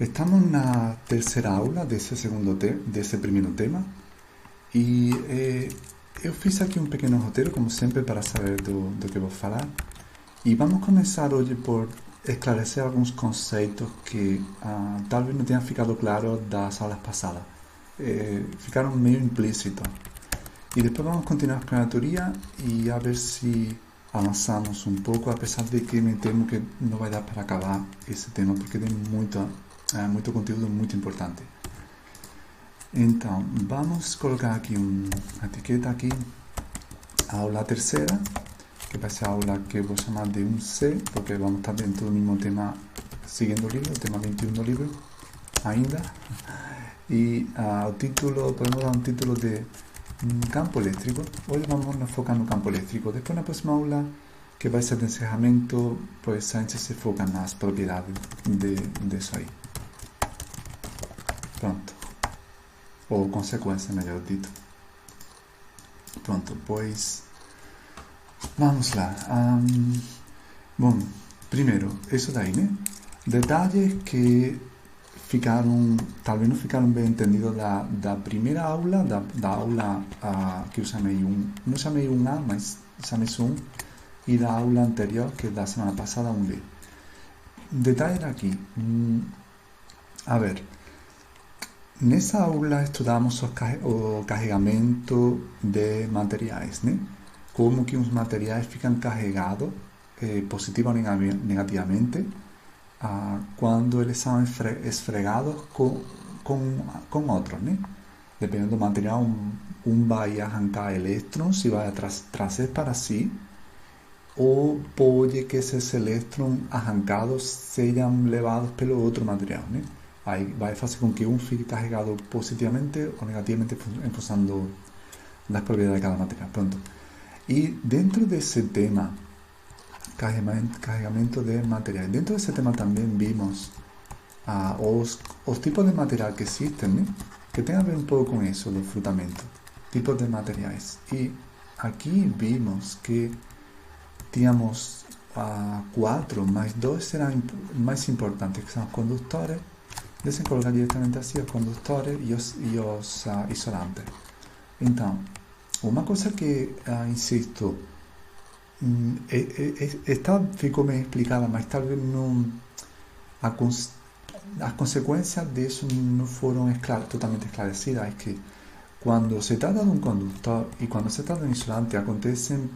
Estamos na terceira aula desse primeiro tema e eu fiz aqui um pequeno roteiro, como sempre, para saber do que vou falar. E vamos começar hoje por esclarecer alguns conceitos que talvez não tenham ficado claro das aulas passadas. Ficaram meio implícitos. E depois vamos continuar com a teoria e a ver se avançamos um pouco, apesar de que me temo que não vai dar para acabar esse tema, porque tem muito conteúdo muito importante. Então, vamos colocar aqui uma etiqueta aqui, a aula terceira, que vai ser a aula que eu vou chamar de 1C, porque vamos estar dentro do mesmo tema, seguindo o livro, o tema 21 do livro, ainda. E o título, podemos dar um título de campo elétrico. Hoje vamos nos focar no campo elétrico. Depois, na próxima aula, que vai ser de encerramento, pues a gente se foca nas propriedades disso aí. Pronto. Ou consequência, melhor dito. Pronto, pois vamos lá. Bom, primeiro, isso daí, né? Detalhes que talvez não ficaram bem entendidos da primeira aula, da aula que eu chamei não chamei 1A, mas chamei só 1, e da aula anterior, que é da semana passada, 1B. Detalhe aqui. A ver, nessa aula estudamos o carregamento de materiais, né? Como que os materiais ficam carregados, positiva ou negativamente, quando eles são esfregados com outros, né? Dependendo do material, um vai arrancar elétrons e vai trazer para si, ou pode que esses elétrons arrancados sejam levados pelo outro material, né? Aí vai fazer com que um fique carregado positivamente ou negativamente em função das propriedades de cada material. Pronto. E dentro desse tema, carregamento de materiais, dentro desse tema também vimos os tipos de material que existem, né? Que tem a ver um pouco com isso, do frutamento, tipos de materiais. E aqui vimos que tínhamos 4, mas 2 serão mais importantes, que são os condutores. Deixem colocar diretamente assim, os condutores e os isolantes. Então, uma coisa que, insisto, esta ficou bem explicada, mas talvez não, as consequências disso não foram totalmente esclarecidas. É que quando se trata de um condutor e quando se trata de um isolante, acontecem,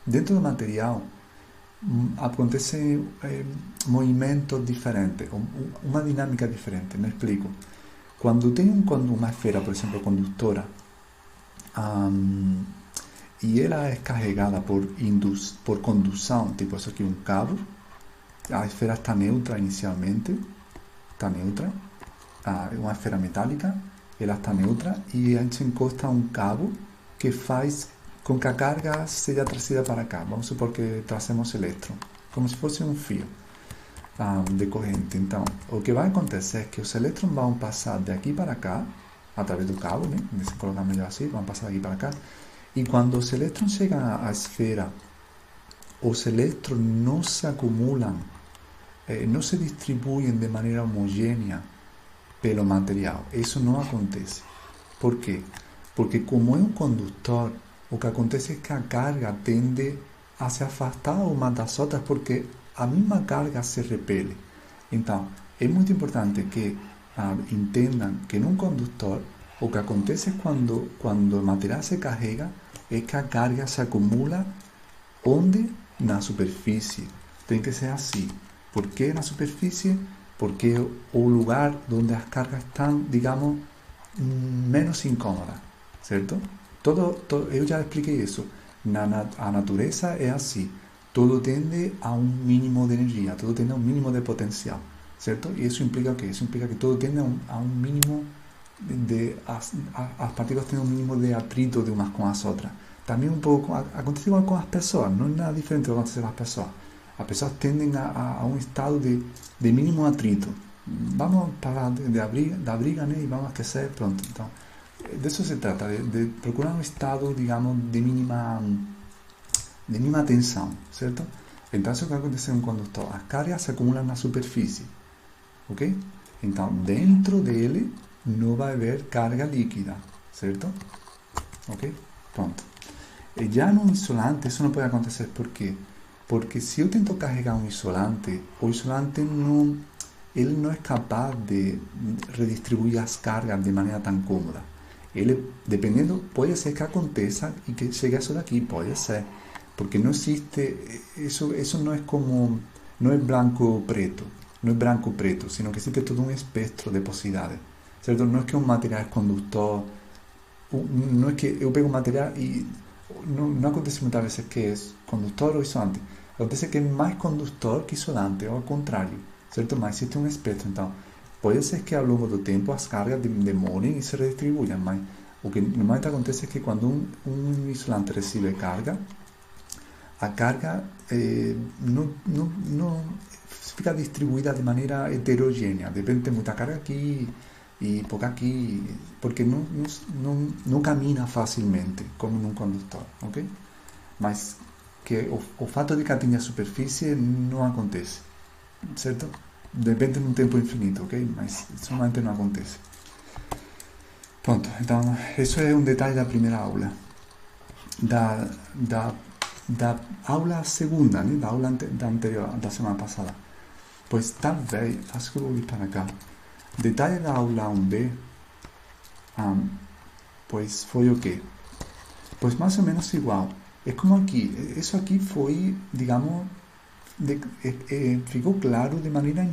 dentro do material, acontecem movimentos diferentes, uma dinâmica diferente. Me explico. Quando tem uma esfera, por exemplo, condutora, e ela é carregada por condução, tipo isso aqui, um cabo, a esfera está neutra inicialmente, está neutra, uma esfera metálica, ela está neutra, e a gente encosta um cabo que faz com que a carga seja trazida para cá. Vamos supor que trazemos elétron, como se fosse um fio de corrente. Então, o que vai acontecer é que os elétrons vão passar de aqui para cá, através do cabo, né? Se colocar melhor assim, vão passar daqui para cá. E quando os elétrons chegam à esfera, os elétrons não se acumulam, não se distribuem de maneira homogênea pelo material. Isso não acontece. Por quê? Porque como é um condutor, o que acontece é que a carga tende a se afastar uma das outras, porque a mesma carga se repele. Então, é muito importante que entendam que num condutor, o que acontece quando o material se carrega é que a carga se acumula onde? Na superfície. Tem que ser assim. Por que na superfície? Porque é o lugar onde as cargas estão, digamos, menos incômodas, certo? Eu já expliquei isso. A natureza é assim. Tudo tende a um mínimo de energia, tudo tende a um mínimo de potencial, certo? E isso implica o quê? Isso implica que tudo tende a um mínimo as partículas têm um mínimo de atrito de umas com as outras. Também um pouco acontece igual com as pessoas, não é nada diferente do que acontece com as pessoas. As pessoas tendem a um estado de mínimo atrito. Vamos parar da briga, né? E vamos aquecer, pronto. Então, disso se trata, de procurar um estado, digamos, de mínima tensão, certo? Então, isso que acontece em um condutor. As cargas se acumulam na superfície, ok? Então, dentro dele não vai haver carga líquida, certo? Ok? Pronto. E já no isolante, isso não pode acontecer. Por quê? Porque se eu tento carregar um isolante, o isolante não, ele não é capaz de redistribuir as cargas de maneira tão cômoda. Ele, dependendo, pode ser que aconteça e que chegue a isso daqui, pode ser. Porque não existe, isso não é como, não é branco-preto, não é branco-preto, sino que existe todo um espectro de possibilidades. Certo? Não é que um material é condutor, não é que eu pego um material e não acontece muitas vezes que é condutor ou isolante. Acontece que é mais condutor que isolante, ou ao contrário, certo? Mas existe um espectro, então pode ser que ao longo do tempo as cargas demorem e se redistribuam, mas o que normalmente acontece é que quando um isolante recebe carga, a carga não fica distribuída de maneira heterogênea. De repente tem muita carga aqui e pouca aqui, porque não caminha facilmente como num condutor, ok? Mas que o fato de que atinja a superfície não acontece, certo? De repente num tempo infinito, ok? Mas isso normalmente não acontece. Pronto, então isso é um detalhe da primeira aula. Da aula segunda, né? Da aula da anterior, da semana passada. Pois talvez, acho que eu vou ir para cá. Detalhe da aula 1B, pois foi o quê? Pois mais ou menos igual. É como aqui, isso aqui foi, digamos, ficou claro de maneira,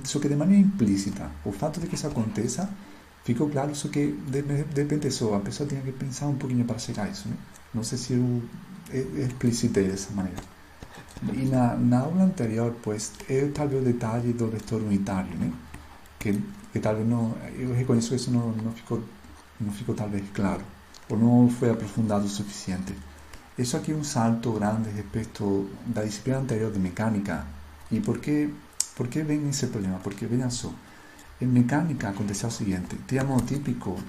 só que de maneira implícita. O fato de que isso aconteça ficou claro, só que de repente só a pessoa tinha que pensar um pouquinho para chegar a isso, né? Não sei se eu explicitei dessa maneira. E na aula anterior, pues, eu talvez o detalhe do vetor unitário, né? Que talvez não, eu reconheço que isso não ficou talvez claro, ou não foi aprofundado o suficiente. Isso aqui é um salto grande respeito da disciplina anterior de mecânica. E por que vem esse problema? Porque, vejam só, em mecânica aconteceu o seguinte, tínhamos o típico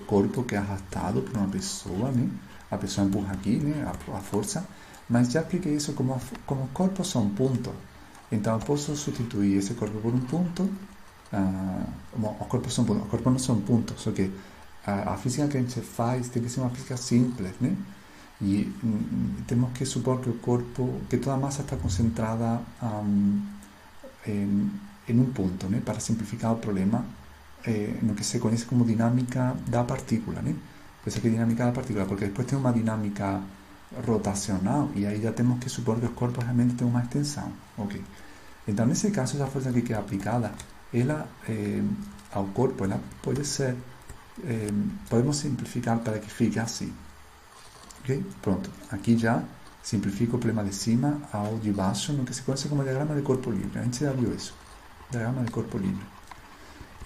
corpo que é arrastado por uma pessoa, né? A pessoa empurra aqui, né? A força, mas já apliquei isso como corpos são pontos. Então eu posso substituir esse corpo por um ponto. Os corpos são pontos, os corpos não são pontos, só que a física que a gente faz tem que ser uma física simples, né? E temos que supor que o corpo, que toda a massa está concentrada em um ponto, né? Para simplificar o problema, no que se conhece como dinâmica da partícula, né? Por isso é que dinâmica da partícula, porque depois tem uma dinâmica rotacional e aí já temos que supor que os corpos realmente têm uma extensão, ok? Então, nesse caso, essa força que é aplicada, ela ao corpo, ela pode ser, podemos simplificar para que fique assim, ok? Pronto, aqui já simplifico o problema de cima ao de baixo, no que se conhece como diagrama de corpo livre. A gente já viu isso, diagrama de corpo livre.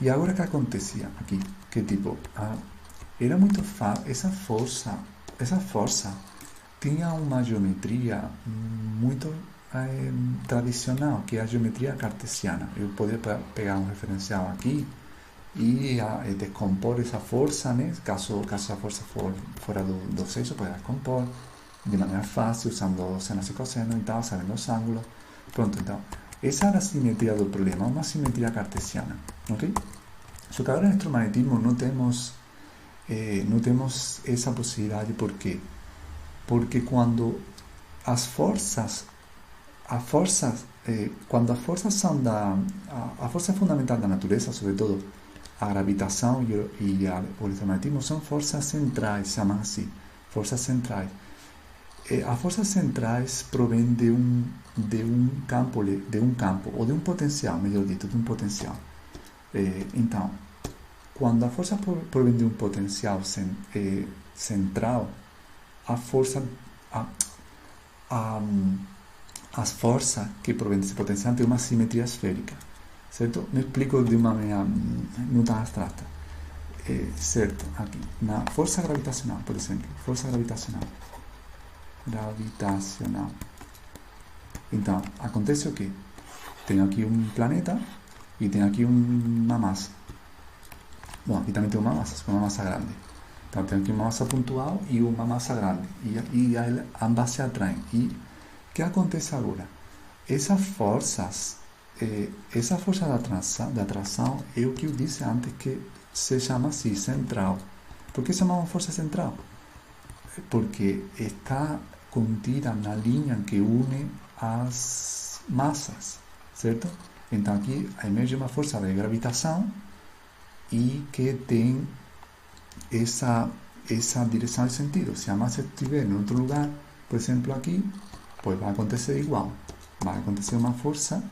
E agora o que acontecia aqui? Que tipo, era muito fácil, essa força tinha uma geometria muito tradicional, que é a geometria cartesiana. Eu poderia pegar um referencial aqui e decompor essa força, né? Caso a força fora do sexo, pode decompor de maneira fácil, usando senos e cossenos e tal, sabendo os ângulos. Pronto, então, essa era a simetria do problema, uma simetria cartesiana, ok? Só que agora no eletromagnetismo não temos essa possibilidade. Por quê? Porque quando as forças quando as forças são a força fundamental da natureza, sobretudo a gravitação e o eletromagnetismo, são forças centrais, se chamam assim, forças centrais. As forças centrais provêm de um campo, ou de um potencial, melhor dito, de um potencial. Então, quando a força provém de um potencial central, as forças que provêm desse potencial têm uma simetria esférica, certo? Me explico de uma maneira não tão abstrata. Certo, aqui, na força gravitacional, por exemplo, força gravitacional. Então, acontece o quê? Tenho aqui um planeta e tenho aqui uma massa. Bom, aqui também tem uma massa grande. Então, tenho aqui uma massa pontual e uma massa grande. E ambas se atraem. E o que acontece agora? Essas forças essa força da atração é o que eu disse antes que se chama assim, central. Por que se chama uma força central? Porque está contida na linha que une as massas, certo? Então aqui emerge uma força de gravitação e que tem essa direção e sentido. Se a massa estiver em outro lugar, por exemplo aqui, pues vai acontecer igual. Vai acontecer uma força.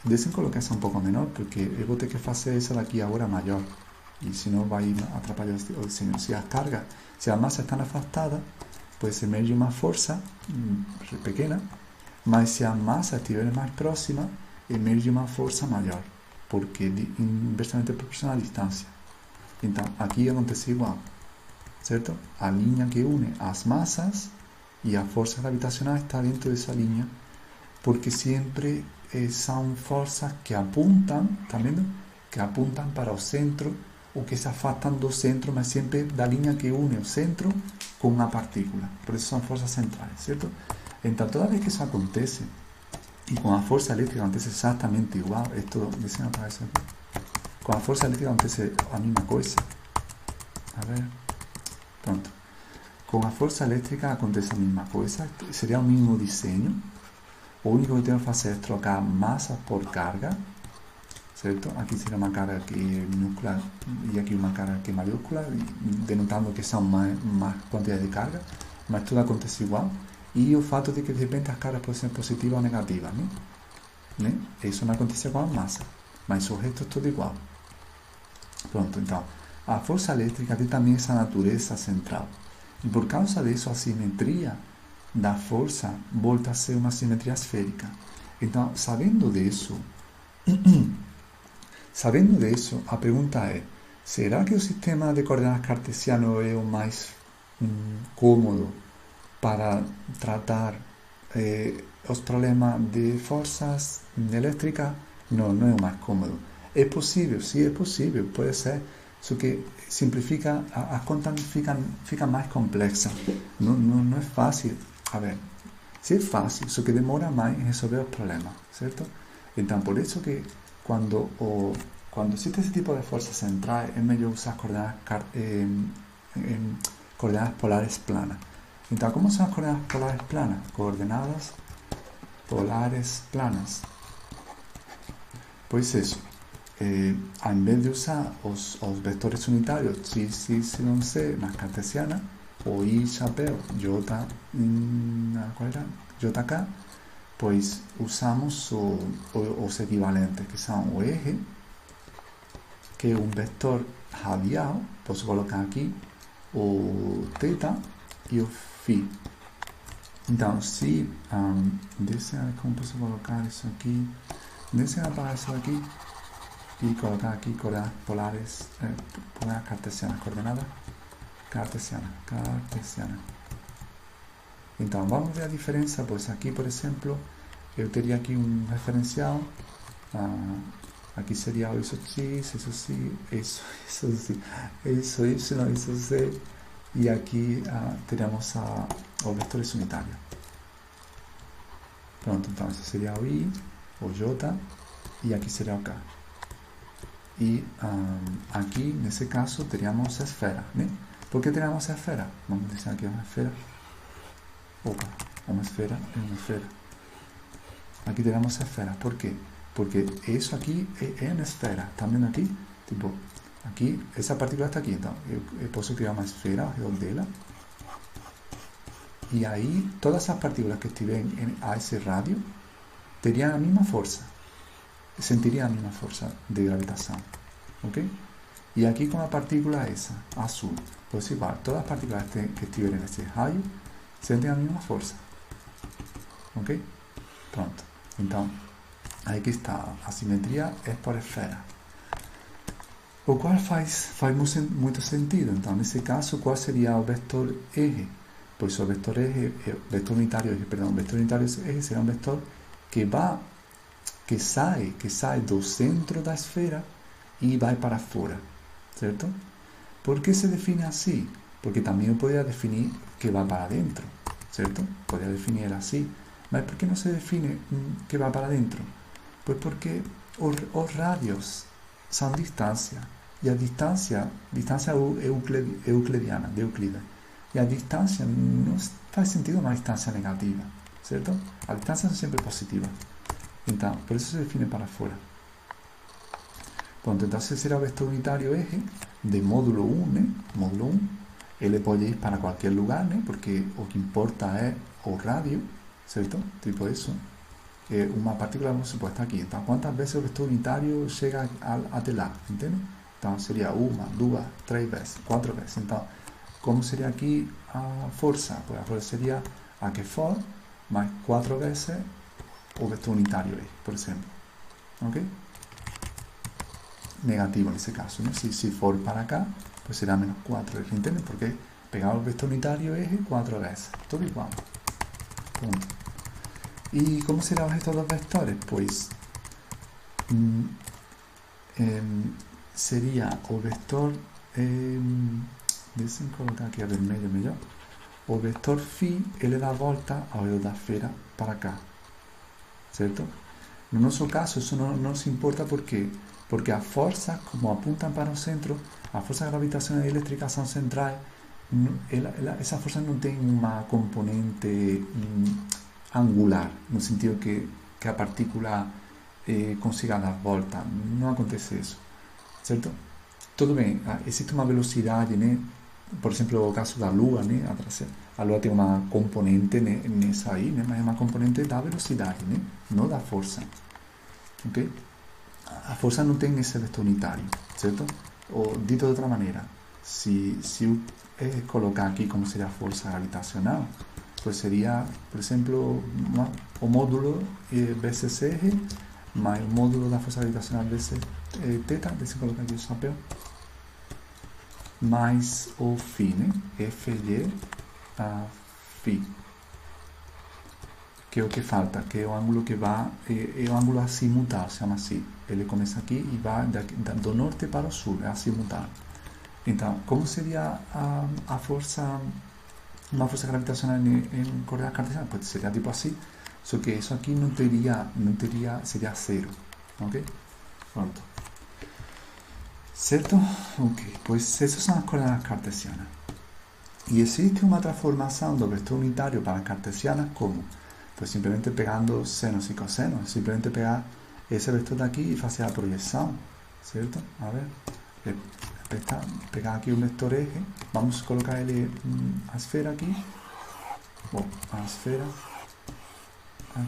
Deixem colocar essa um pouco menor, porque eu vou ter que fazer essa daqui agora maior. E senão vai atrapalhar o desenho. Se a massa está afastada, pues emerge uma força pequena, mas se a massa estiver mais próxima, emerge uma força maior, porque é inversamente proporcional à distância. Então, aqui acontece igual, certo? A linha que une as massas e a força gravitacional está dentro dessa linha, porque sempre são forças que apuntam, tá vendo? Que apuntam para o centro, ou que se afastam do centro, mas sempre da linha que une o centro com a partícula. Por isso são forças centrais, certo? Então, toda vez que isso acontece, e com a força elétrica acontece exatamente igual, deixa eu apagar isso aqui. Com a força elétrica acontece a mesma coisa. A ver, pronto. Com a força elétrica acontece a mesma coisa, seria o mesmo desenho. O único que tenho que fazer é trocar massa por carga, certo? Aqui seria uma carga que é minúscula e aqui uma carga que é maiúscula, denotando que são mais quantidade de carga, mas tudo acontece igual. E o fato de que de repente as cargas podem ser positivas ou negativas, né? Isso não acontece com a massa, mas o resto é tudo igual. Pronto, então, a força elétrica tem também essa natureza central. E por causa disso, a simetria da força volta a ser uma simetria esférica. Então, sabendo disso, a pergunta é: será que o sistema de coordenadas cartesiano é o mais cômodo para tratar os problemas de forças elétricas? Não, não é o mais cômodo. É possível, sim, é possível, pode ser. Só que simplifica, as contas ficam mais complexas. Não é fácil. A ver, se é fácil, só que demora mais em resolver os problemas, certo? Então, por isso que quando existe esse tipo de forças centrais, é melhor usar coordenadas polares planas. Então, como são as coordenadas polares planas? Coordenadas polares planas. Pois isso. Ao invés de usar os vetores unitários x, y, z nas cartesianas, o i chapéu, j, jk, pois usamos os equivalentes, que são o eje, que é um vetor radial, posso colocar aqui o θ e o φ. Então, se deixa eu ver como posso colocar isso aqui, deixa eu apagar isso aqui e colocar aqui coordenadas polares, coordenadas cartesianas, coordenada cartesiana. Então, vamos ver a diferença, pois aqui, por exemplo, eu teria aqui um referencial, aqui seria isso x, isso y, isso z, e aqui teríamos os vetores unitários. Pronto, então esse seria o i, o j, e aqui seria o k. E aqui, nesse caso, teríamos a esfera, né? Por que teríamos a esfera? Vamos dizer aqui uma esfera. Opa, uma esfera e uma esfera. Aqui teríamos a esfera. Por quê? Porque isso aqui é uma esfera. Tá vendo aqui? Tipo, aqui, essa partícula está aqui. Então, eu posso criar uma esfera ao redor dela. E aí, todas as partículas que estiverem a esse rádio teriam a mesma força. Sentiria a mesma força de gravitação, ok? E aqui com a partícula essa, azul, pois igual, todas as partículas que estiverem nesse raio sentem a mesma força, ok? Pronto, então, aí que está, a simetria é por esfera, o qual faz muito sentido. Então, nesse caso, qual seria o vetor eje? Pois o vetor unitário eje será um vetor que sai do centro da esfera e vai para fora, certo? Por que se define assim? Porque também eu poderia definir que vai para dentro, certo? Poderia definir assim, mas por que não se define que vai para dentro? Pues porque os radios son distancia, y a distancia euclidiana, de Euclides, y a distancia no faz sentido una distancia negativa, ¿cierto? A distancia son siempre positivas. Entonces, por eso se define para afuera. Pronto, entonces será vector unitario eje de módulo 1, módulo 1, e le podéis para cualquier lugar, ¿no? Porque lo que importa es o radio, ¿cierto? Tipo eso. Una partícula no se puede estar aquí. Entonces, ¿cuántas veces el vector unitario llega a telar? ¿Entiendes? Entonces sería 1, 2, 3 veces, 4 veces. Entonces, ¿cómo sería aquí a fuerza? Pues a fuerza sería a que for más 4 veces o vector unitario eje, por ejemplo. ¿Ok? Negativo en ese caso, ¿no? Si for para acá, pues será menos 4. ¿Entienden? Porque pegamos el vector unitario eje 4 veces. Todo igual. Punto. ¿Y cómo serán estos dos vectores? Pues sería o vector, deixem colocar aquí a vermelho melhor, o vector φ, ele dá volta ao redor da esfera para cá, certo? No nosso caso isso não nos importa porque as forças, como apuntan para o centro, as forças gravitacionais e elétricas são centrais, essas forças não têm uma componente angular, no sentido que a partícula consiga dar volta. Não acontece isso, certo? Tudo bem, existe uma velocidade, né? Por exemplo, o caso da Lua, né? A Lua tem uma componente nessa aí, né? Mas é uma componente da velocidade, né? Não da força, ok? A força não tem esse vector unitário, certo? Ou, dito de outra maneira, se eu colocar aqui como seria a força gravitacional, pues sería, por ejemplo, o módulo vezes eje más el módulo de la fuerza gravitacional veces teta, deixa eu colocar aqui o chapéu, mais o φ, né? FY a φ, que é o que falta, que é o ângulo que vai, é o ângulo azimutal, se chama assim. Ele começa aqui e vai do norte para o sul, é azimutal. Então, como seria a força, uma força gravitacional em coordenadas cartesianas? Pues sería tipo así, solo que eso aquí no teria, sería cero, ¿ok? Pronto. ¿Cierto? Ok, pues esas son las coordenadas cartesianas. Y existe una transformación del vector unitario para cartesianas, ¿cómo? Pues simplemente pegando senos y cosenos, simplemente pegar ese vector de aquí y hacer la proyección, ¿cierto? A ver, pegar aquí un vector eje, vamos a colocarle a esfera aquí, a esfera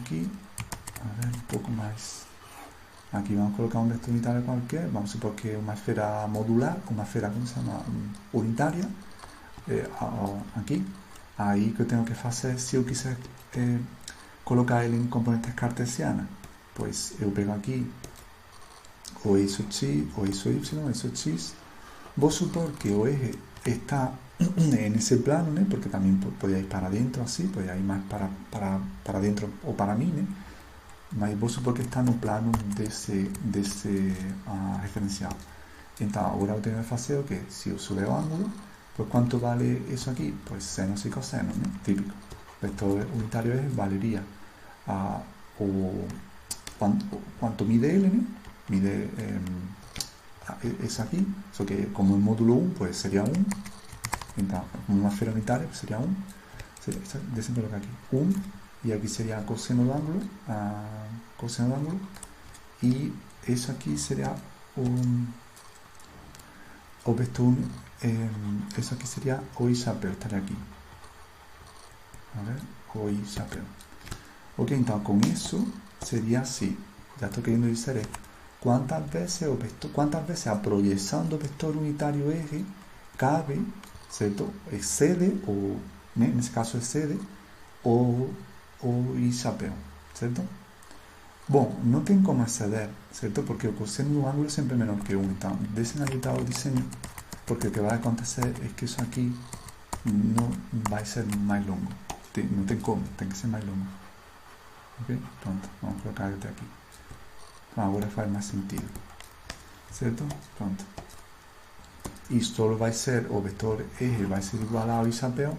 aquí, a ver, un poco más, aquí vamos a colocar un vector unitario cualquier, vamos a supor que una esfera modular, una esfera, ¿cómo se llama? Unitaria, aquí, ahí que tengo que hacer, si yo quise colocar ele en componentes cartesianas, pues yo pego aquí o eixo x, o eixo y, o eixo x. Vos supor que o eje está en ese plano, ¿no? Porque también podía ir para adentro así, podía ir más para adentro o para mí, ¿no? Mas vos supor que está en un plano desse referencial. Então agora eu tenho que fazer o quê? Se eu souber o ângulo, pues quanto vale isso aqui? Pues senos y cosenos, ¿no? Típico. Vector unitario eje valería cuánto mide L, ¿no? Mide es aquí, eso que como el módulo 1 pues sería 1, entonces como una esfera unitaria pues sería 1, déjenme colocar aquí 1, y aquí sería coseno de ángulo, y eso aquí sería o vector, eso aquí sería o y chapéu, estaría aquí, a ver, o y chapéu. Ok, entonces con eso sería así, ya estoy queriendo decir esto. ¿Cuántas veces a proyección del vector unitario eje cabe, ¿cierto? Excede, o en ese caso excede, o y chapéu, ¿cierto? Bueno, no tiene como exceder, ¿cierto? Porque el coseno de un ángulo es siempre menor que 1. Entonces, desenhabilitar el diseño, porque lo que va a acontecer es que eso aquí no va a ser más longo. No tiene como, tiene que ser más longo. Ok, pronto, vamos a colocar este aquí. Agora faz mais sentido, certo? Pronto. E só vai ser, o vector eje vai ser igual ao y chapéu,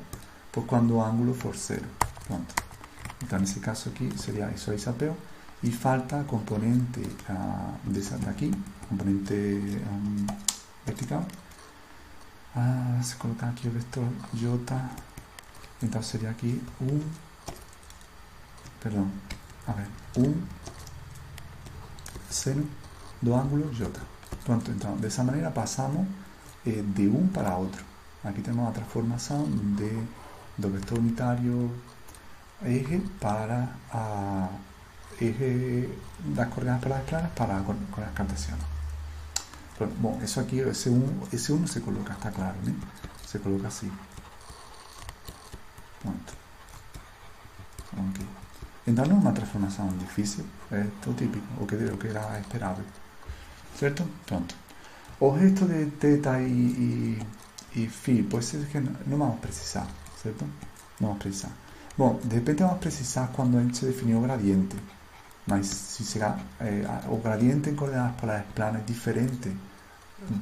por quando o ângulo for 0. Pronto. Então, nesse caso aqui, seria isso y chapéu. e falta componente dessa daqui, componente vertical. Se colocar aqui o vetor J, então seria aqui seno do ângulo J. Pronto, então dessa maneira passamos de um para outro. Aqui temos a transformação do vetor unitário eje para eje das coordenadas planas para a coordenada cartesiana. Pronto, bom, isso aqui, esse 1 se coloca, está claro, né? Se coloca assim. Pronto. Ok. Então não é uma transformação difícil, é tão típico, o que era esperável. Certo? Pronto. O resto de θ e φ, pode ser que não vamos precisar, certo? Não vamos precisar. Bom, de repente vamos precisar quando a gente definiu o gradiente. Mas se será o gradiente em coordenadas polares planas é diferente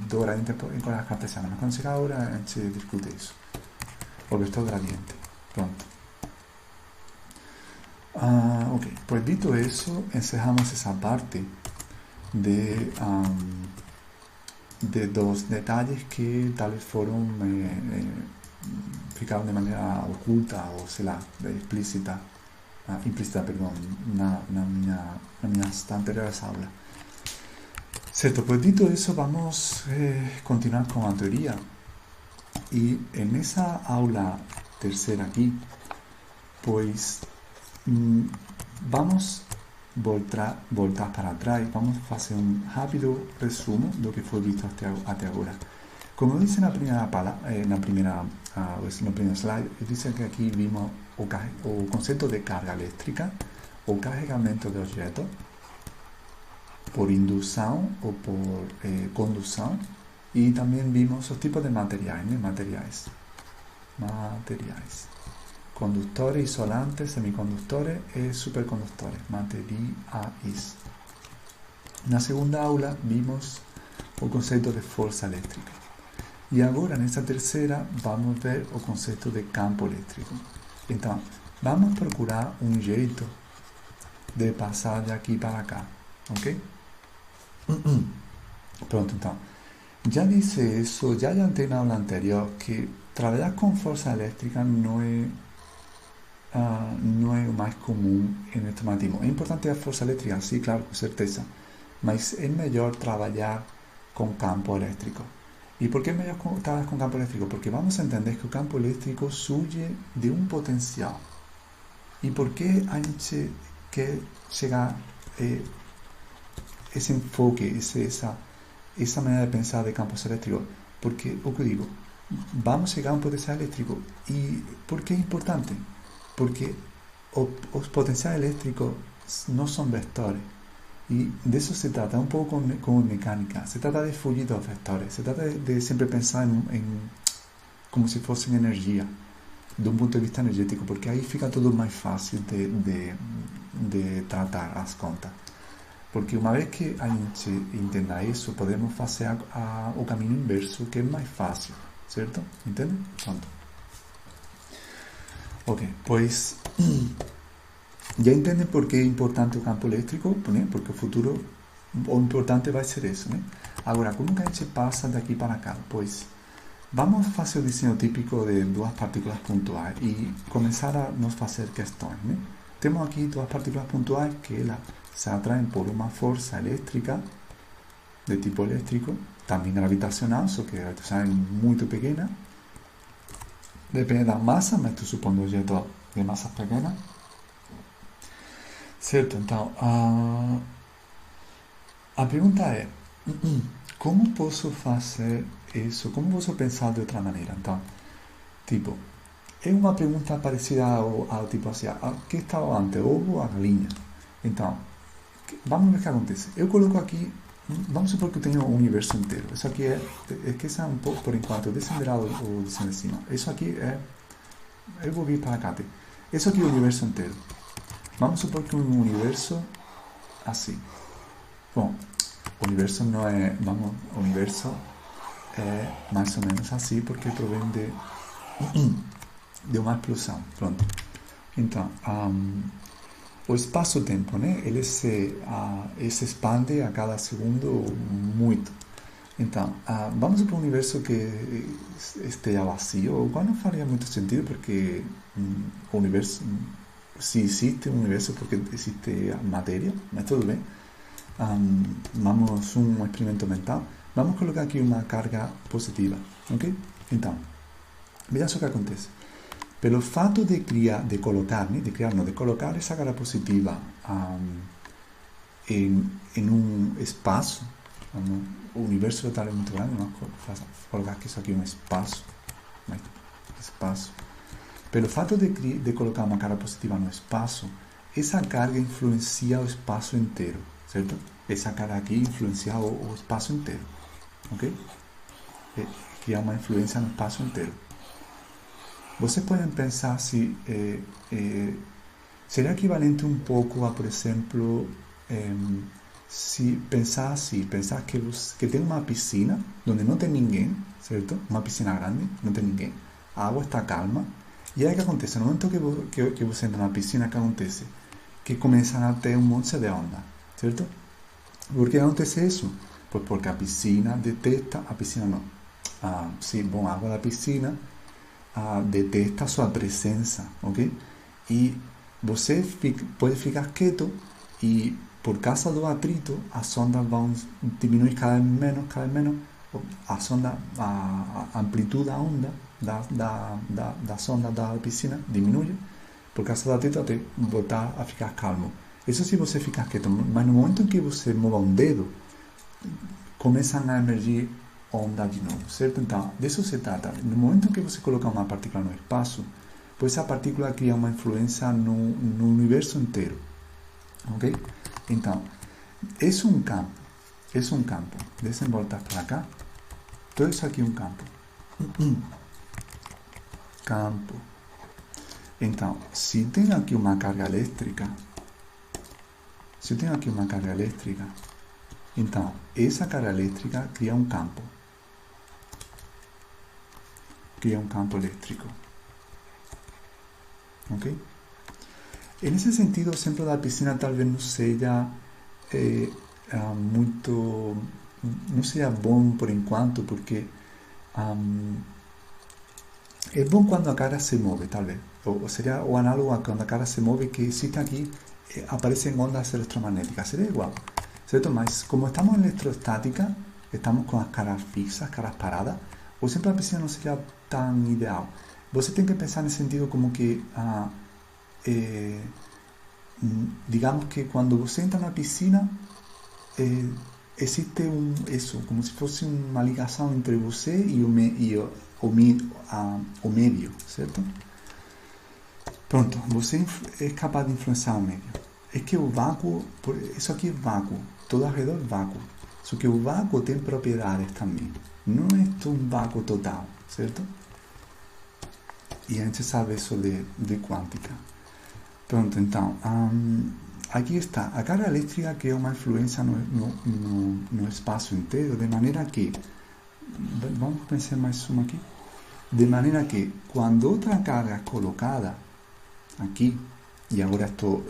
do gradiente em coordenadas cartesianas. Mas quando chegar a hora a gente discute isso. O vetor gradiente. Pronto. Ok, pues dito eso, encerramos esa parte de dos detalles que tal vez fueron ficaron de manera oculta o sei lá, implícita, perdón, na minhas anteriores aulas. Certo, pues dito eso, vamos a continuar con la teoría. Y en esa aula tercera aquí, pues vamos voltar para trás, vamos a hacer un rápido resumo de lo que fue visto hasta ahora. Como dice na primeiro slide, dice que aquí vimos o concepto de carga eléctrica, o carregamento de objetos por indução ou por condução, e também vimos os tipos de materiais, né? Materiais. Condutores, isolantes, semicondutores e supercondutores. Materiais. Na segunda aula vimos o conceito de força elétrica. E agora, nessa terceira, vamos ver o conceito de campo elétrico. Então, vamos procurar um jeito de passar de aqui para cá, ok? Pronto, então. Já disse isso, já adiantei na aula anterior que trabalhar com força elétrica não é o mais comum em automatismo. É importante a força elétrica, sim, claro, com certeza. Mas é melhor trabalhar com campo elétrico. E por que é melhor trabalhar com campo elétrico? Porque vamos a entender que o campo elétrico surge de um potencial. E por que a gente quer chegar esse enfoque, essa maneira de pensar de campos elétricos? Porque, o que eu digo, vamos chegar a um potencial elétrico. E por que é importante? Porque os potenciais elétricos não são vetores. Y de eso se trata, un poco como mecánica. Se trata de fugir de los vectores. Se trata de siempre pensar como si fuesen energía, de un punto de vista energético, porque ahí fica todo más fácil de tratar las contas. Porque una vez que a gente entenda eso, podemos hacer o camino inverso, que es más fácil, ¿cierto? ¿Entienden? Pronto. Ok, pues... Ya entenden por qué es importante el campo eléctrico, ¿no? Porque el futuro, o importante va a ser eso, ¿no? Ahora, ¿cómo que a gente pasa de aquí para acá? Pues vamos a hacer el diseño típico de dos partículas puntuales y comenzar a nos hacer cuestiones, ¿no? Tenemos aquí dos partículas puntuales que se atraen por una fuerza eléctrica de tipo eléctrico, también gravitacional, solo que gravitacional es muy pequeña, depende de la masa, mas esto supone un objeto de masa pequeña. Certo, então, a pergunta é, como posso fazer isso? Como posso pensar de outra maneira? Então, tipo, é uma pergunta parecida ao tipo assim, o que estava antes, o ovo ou a galinha? Então, vamos ver o que acontece. Eu coloco aqui, vamos supor que eu tenho o universo inteiro. Isso aqui que esse é um pouco, por enquanto, descenderá o desenho de cima. Isso aqui eu vou vir para cá. Isso aqui é o universo inteiro. Vamos supor que um universo assim. Bom, o universo não é... o universo é mais ou menos assim porque provém de uma explosão. Pronto. Então, o espaço-tempo, né? Ele se expande a cada segundo muito. Então, vamos para um universo que esteja vazio, o qual não faria muito sentido, porque o universo, se existe um universo, porque existe matéria, mas tudo bem. Vamos um experimento mental. Vamos colocar aqui uma carga positiva, ok? Então, veja só o que acontece. Pelo fato de criar, de colocar, ¿no? De colocar essa carga positiva em um espaço, o universo total é muito grande, vamos colocar que isso aqui é um espaço, espaço. Pelo fato de colocar uma carga positiva no espaço, essa carga influencia o espaço inteiro, certo? Essa carga aqui influencia o espaço inteiro, ok? Cria uma influência no espaço inteiro. Vocês podem pensar se seria equivalente um pouco a, por exemplo, se pensar assim, pensar que tem uma piscina onde não tem ninguém, certo? Uma piscina grande, não tem ninguém. A água está calma. E aí o que acontece? No momento que você entra na piscina, o que acontece? Que começam a ter um monte de onda, certo? Por que acontece isso? Pues porque a piscina detecta, a piscina não, a água da piscina detecta sua presença, ok? E você pode ficar quieto e por causa do atrito as ondas vão diminuir cada vez menos, a amplitude da onda das ondas da piscina diminui por causa do atrito até voltar a ficar calmo. Isso se você ficar quieto, mas no momento em que você mova um dedo, começam a emergir onda de novo, certo? Então, disso se trata. No momento em que você coloca uma partícula no espaço, pois essa partícula cria uma influência no universo inteiro, ok? Então, é um campo. Deixem voltar para cá. Todo isso aqui é um campo. Campo. Então, se tem aqui uma carga elétrica, então, essa carga elétrica cria um campo. Cria um campo elétrico. Ok? E nesse sentido, o exemplo da piscina talvez não seja muito... não seja bom por enquanto, porque é bom quando a carga se move, talvez. Ou seria o análogo a quando a carga se move, que existe aqui, aparecem ondas eletromagnéticas. Seria igual. Certo? Mas como estamos em eletrostática, estamos com as caras fixas, caras paradas, o exemplo da piscina não seria tão ideal. Você tem que pensar nesse sentido como que, digamos que quando você entra na piscina, existe como se fosse uma ligação entre você e o meio, certo? Pronto, você é capaz de influenciar o meio. É que o vácuo, isso aqui é vácuo, todo ao redor é vácuo. Só que o vácuo tem propriedades também. Não é um vácuo total, certo? E a gente sabe isso de quântica. Pronto, então, aqui está. A carga elétrica cria uma influência no espaço inteiro, de maneira que, vamos pensar mais uma aqui, de maneira que quando outra carga é colocada aqui, e agora estou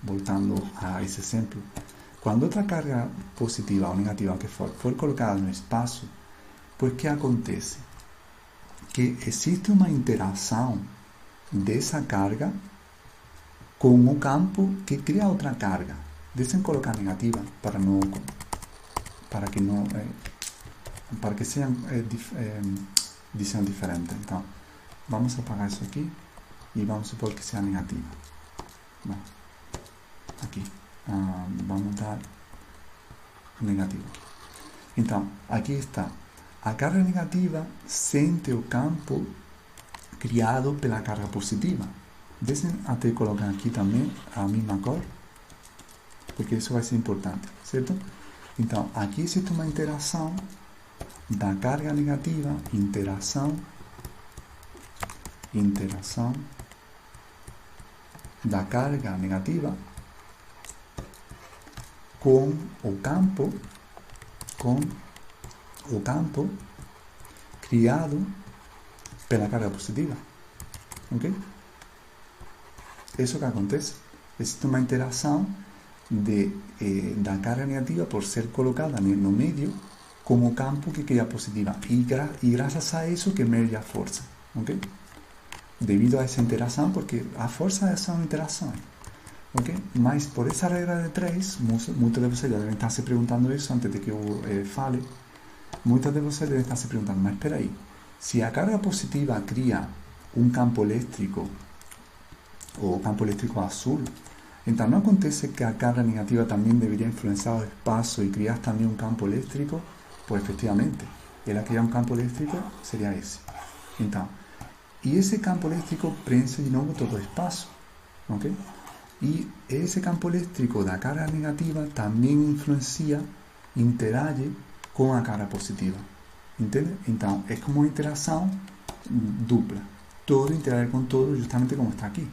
voltando a esse exemplo, quando outra carga positiva ou negativa que for colocada no espaço, pues que acontece? Que existe uma interação dessa carga com o campo que cria outra carga. Deixem colocar negativa para que sejam diferentes. Então, vamos apagar isso aqui e vamos supor que seja negativa. Bom, aqui, vamos dar negativo. Então, aqui está. A carga negativa sente o campo criado pela carga positiva. Deixem até colocar aqui também a mesma cor, porque isso vai ser importante, certo? Então, aqui existe uma interação da carga negativa, interação da carga negativa com o campo criado pela carga positiva. Ok? Isso que acontece. Existe uma interação da carga negativa por ser colocada no medio como campo que queda positiva. Y gracias a eso que emerge a fuerza. ¿Okay? Debido a esa interacción, porque a fuerza es una interacción. ¿Okay? Mas por esa regla de 3, muchos de vocês devem estar se perguntando isso antes de que eu fale. Muitos de vocês devem estar se perguntando, mas espera aí, se a carga positiva cria um campo elétrico, ou campo elétrico azul, então não acontece que a carga negativa também deveria influenciar o espaço e criar também um campo elétrico? Pues efectivamente, ela cria um campo elétrico, seria esse. Então, e esse campo elétrico preenche de novo todo o espaço, ok? E esse campo elétrico da carga negativa também influencia, interage com a carga positiva, entende? Então, é como uma interação dupla. Todo interage com todo, justamente como está aqui,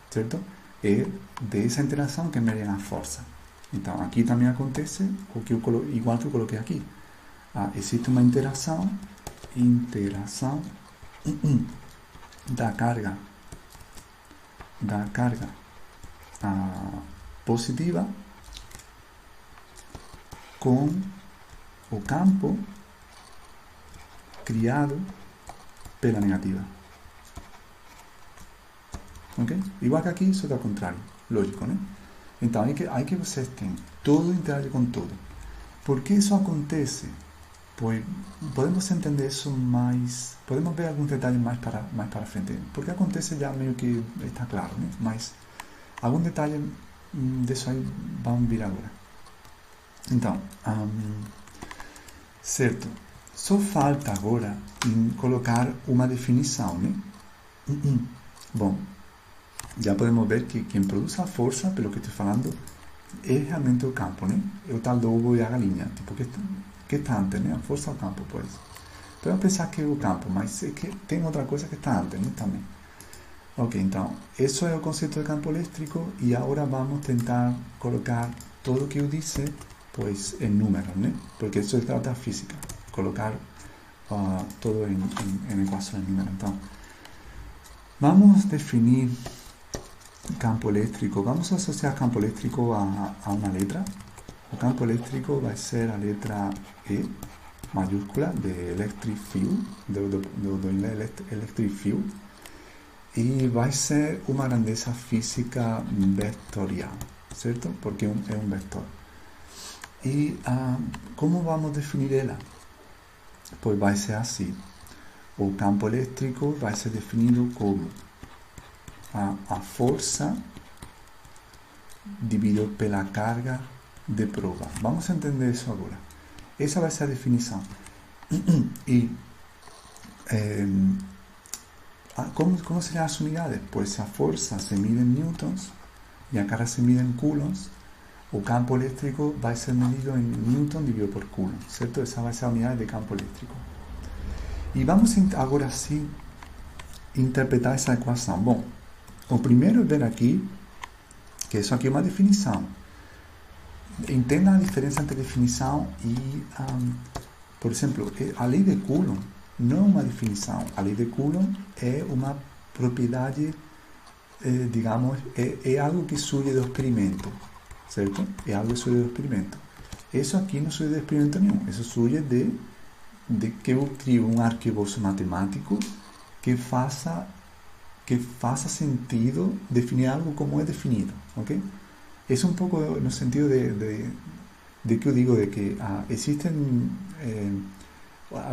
certo? É dessa interação que emerge a força. Então, aqui também acontece o que igual que eu coloquei aqui. Existe uma interação da carga positiva com o campo criado pela negativa. Ok? Igual que aqui, só que ao contrário. Lógico, né? Então, aí que vocês têm todo interage com todo. Por que isso acontece? Pues podemos entender isso mais, podemos ver alguns detalhes mais para frente, porque acontece já meio que está claro, né? Mas algum detalhe disso aí vão vir agora. Então, certo, só falta agora colocar uma definição, né? Bom, já podemos ver que quem produz a força, pelo que estou falando, é realmente o campo, né? É o tal do ovo e a galinha, tipo que está antes, né? A força ao campo, pois. Podemos pensar que é o campo, mas é que tem outra coisa que está antes, né? Também. Ok, então, isso é o conceito de campo elétrico e agora vamos tentar colocar tudo o que eu disse, pois, em números, né? Porque isso trata de física, colocar todo em equações de números. Então, vamos definir campo elétrico, vamos associar campo elétrico a uma letra. O campo elétrico vai ser a letra E maiúscula de electric field, do electric field, e vai ser uma grandeza física vetorial, certo? Porque é um vetor. E como vamos definir ela? Pois vai ser assim. O campo elétrico vai ser definido como a força dividido pela carga de prova. Vamos entender isso agora. Essa vai ser a definição. E como seriam as unidades? Pois se a força se mide em newtons e a carga se mide em coulombs, o campo elétrico vai ser medido em newton dividido por coulomb, certo? Essa vai ser a unidade de campo elétrico. E vamos agora sim interpretar essa equação. Bom, o primeiro é ver aqui que isso aqui é uma definição. Entenda a diferença entre definição e, por exemplo, a lei de Coulomb não é uma definição. A lei de Coulomb é uma propriedade, digamos, é algo que surge do experimento, certo? É algo que surge do experimento. Isso aqui não surge do experimento nenhum. Isso surge de que eu crio um arcabouço matemático que faça sentido definir algo como é definido, ok? Es un poco en el sentido de que yo digo de que existen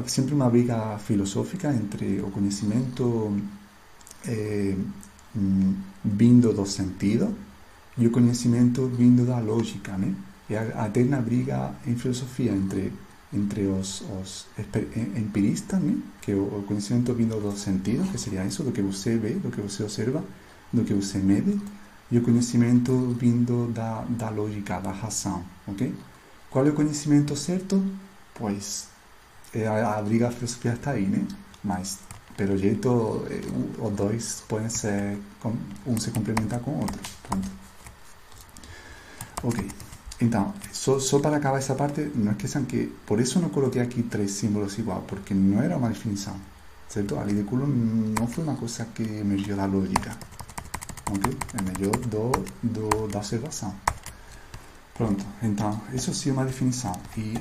siempre una briga filosófica entre el conocimiento vindo do sentido y el conocimiento vindo da lógica, ¿no? Y a eterna briga en filosofía entre los empiristas, ¿no? Que el conocimiento vindo do sentido, que sería eso, lo que usted ve, lo que usted observa, lo que usted mede, e o conhecimento vindo da lógica, da razão, ok? Qual é o conhecimento certo? Pois a briga filosofia está aí, né? Mas, pelo jeito, os dois podem ser, um se complementar com o outro. Pronto. Ok. Então, só para acabar essa parte, não esqueçam que, por isso não coloquei aqui 3 símbolos igual, porque não era uma definição, certo? A lei de Coulomb não foi uma coisa que emergiu da lógica. ok? É melhor da observação. Pronto, então, isso sim é uma definição. E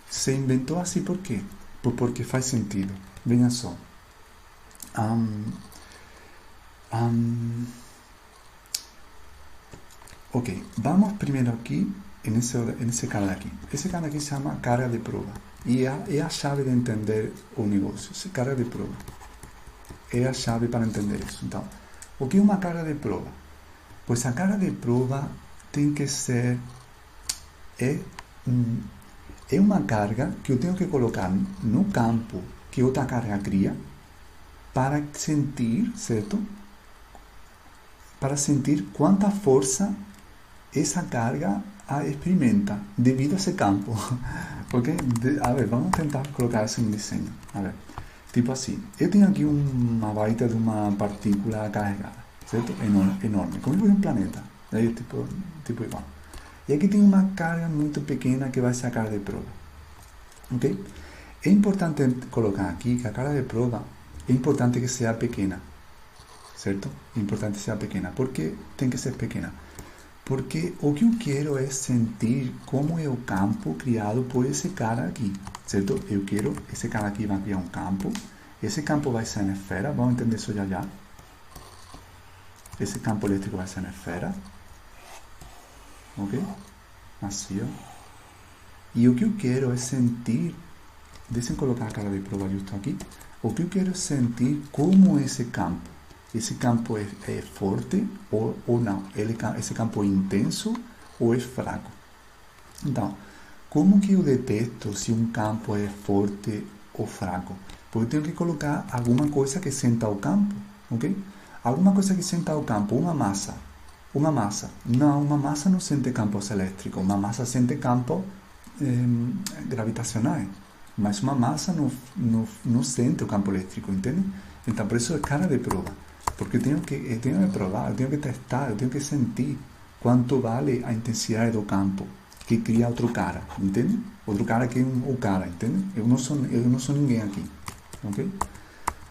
se inventou assim por quê? Porque faz sentido. Veja só. Ok, vamos primeiro aqui, nesse cara daqui. Esse cara aqui se chama carga de prova. E é a chave de entender o negócio. Essa carga de prova é a chave para entender isso. Então, o que é uma carga de prova? Pois a carga de prova tem que ser... É uma carga que eu tenho que colocar no campo que outra carga cria para sentir, certo? Para sentir quanta força essa carga experimenta devido a esse campo. Ok? A ver, vamos tentar colocar isso em desenho. A ver, tipo assim, eu tenho aqui uma baita de uma partícula carregada, certo? Enorme, como se fosse um planeta. Aí, tipo igual. E aqui tem uma carga muito pequena que vai ser a carga de prova. Ok? É importante colocar aqui que a carga de prova é importante que seja pequena. Certo? É importante que seja pequena. Por que tem que ser pequena? Porque o que eu quero é sentir como é o campo criado por esse cara aqui. Certo? Eu quero, esse cara aqui vai criar um campo. Esse campo vai ser na esfera. Vamos entender isso já. Esse campo elétrico vai ser na esfera. Ok? Assim, ó. E o que eu quero é sentir... Deixem colocar a cara de prova justo aqui. O que eu quero é sentir como esse campo é forte ou não. Esse campo é intenso ou é fraco. Então, como que eu detesto se um campo é forte ou fraco? Porque eu tenho que colocar alguma coisa que senta o campo, ok? Alguma coisa que senta o campo, uma massa. Não, uma massa não sente campos elétricos. Uma massa sente campos gravitacionais. Mas uma massa não sente o campo elétrico, entende? Então, por isso é cara de prova. Porque eu tenho que provar, eu tenho que testar, eu tenho que sentir quanto vale a intensidade do campo que cria outro cara, entende? Outro cara que é o cara, entende? Eu não sou ninguém aqui, ok?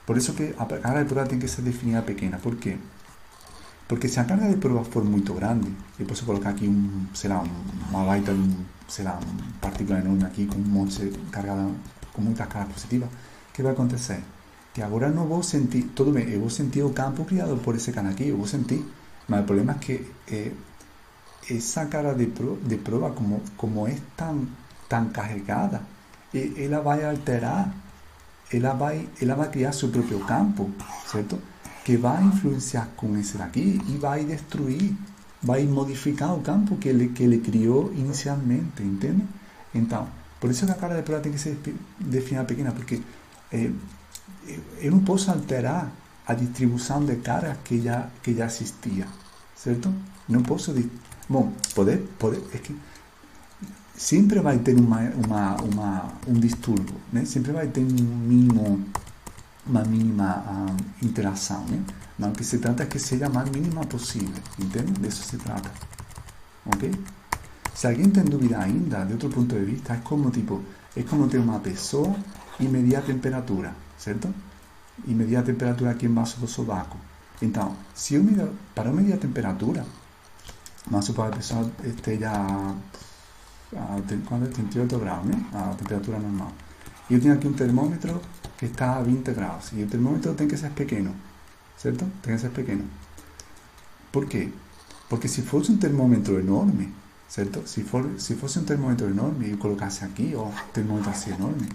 Por isso que a carga de prova tem que ser definida pequena. Por quê? Porque se a carga de prova for muito grande, eu posso colocar aqui uma baita de uma partícula enorme aqui com um monte de carga, com muita carga positiva, o que vai acontecer? Que agora não vou sentir, tudo bem, eu vou sentir o campo criado por esse cara aqui, eu vou sentir, mas o problema é que essa carga de prova, como é tão carregada, ela vai alterar, ela vai criar seu próprio campo, certo? Que vai influenciar com esse daqui e vai destruir, vai modificar o campo que ele criou inicialmente, entende? Então, por isso que a carga de prova tem que ser definida pequena, porque eu não posso alterar a distribuição de cargas que já existia, certo? Não posso... Bom, poder é que sempre vai ter um distúrbio, né? Sempre vai ter uma mínima interação, né? Mas o que se trata é que seja a mais mínima possível, entende? Disso se trata, ok? Se alguém tem dúvida ainda, de outro ponto de vista, é como ter uma pessoa e medir a temperatura, certo? E medir a temperatura aqui embaixo do sovaco. Então, se eu para eu medir a temperatura, vamos supor que a pessoa esteja a 38 graus, né? A temperatura normal. E eu tenho aqui um termômetro que está a 20 graus. E o termômetro tem que ser pequeno, certo? Tem que ser pequeno. Por quê? Porque se fosse um termômetro enorme, certo? Se fosse um termômetro enorme e eu colocasse aqui, ó, um termômetro assim enorme,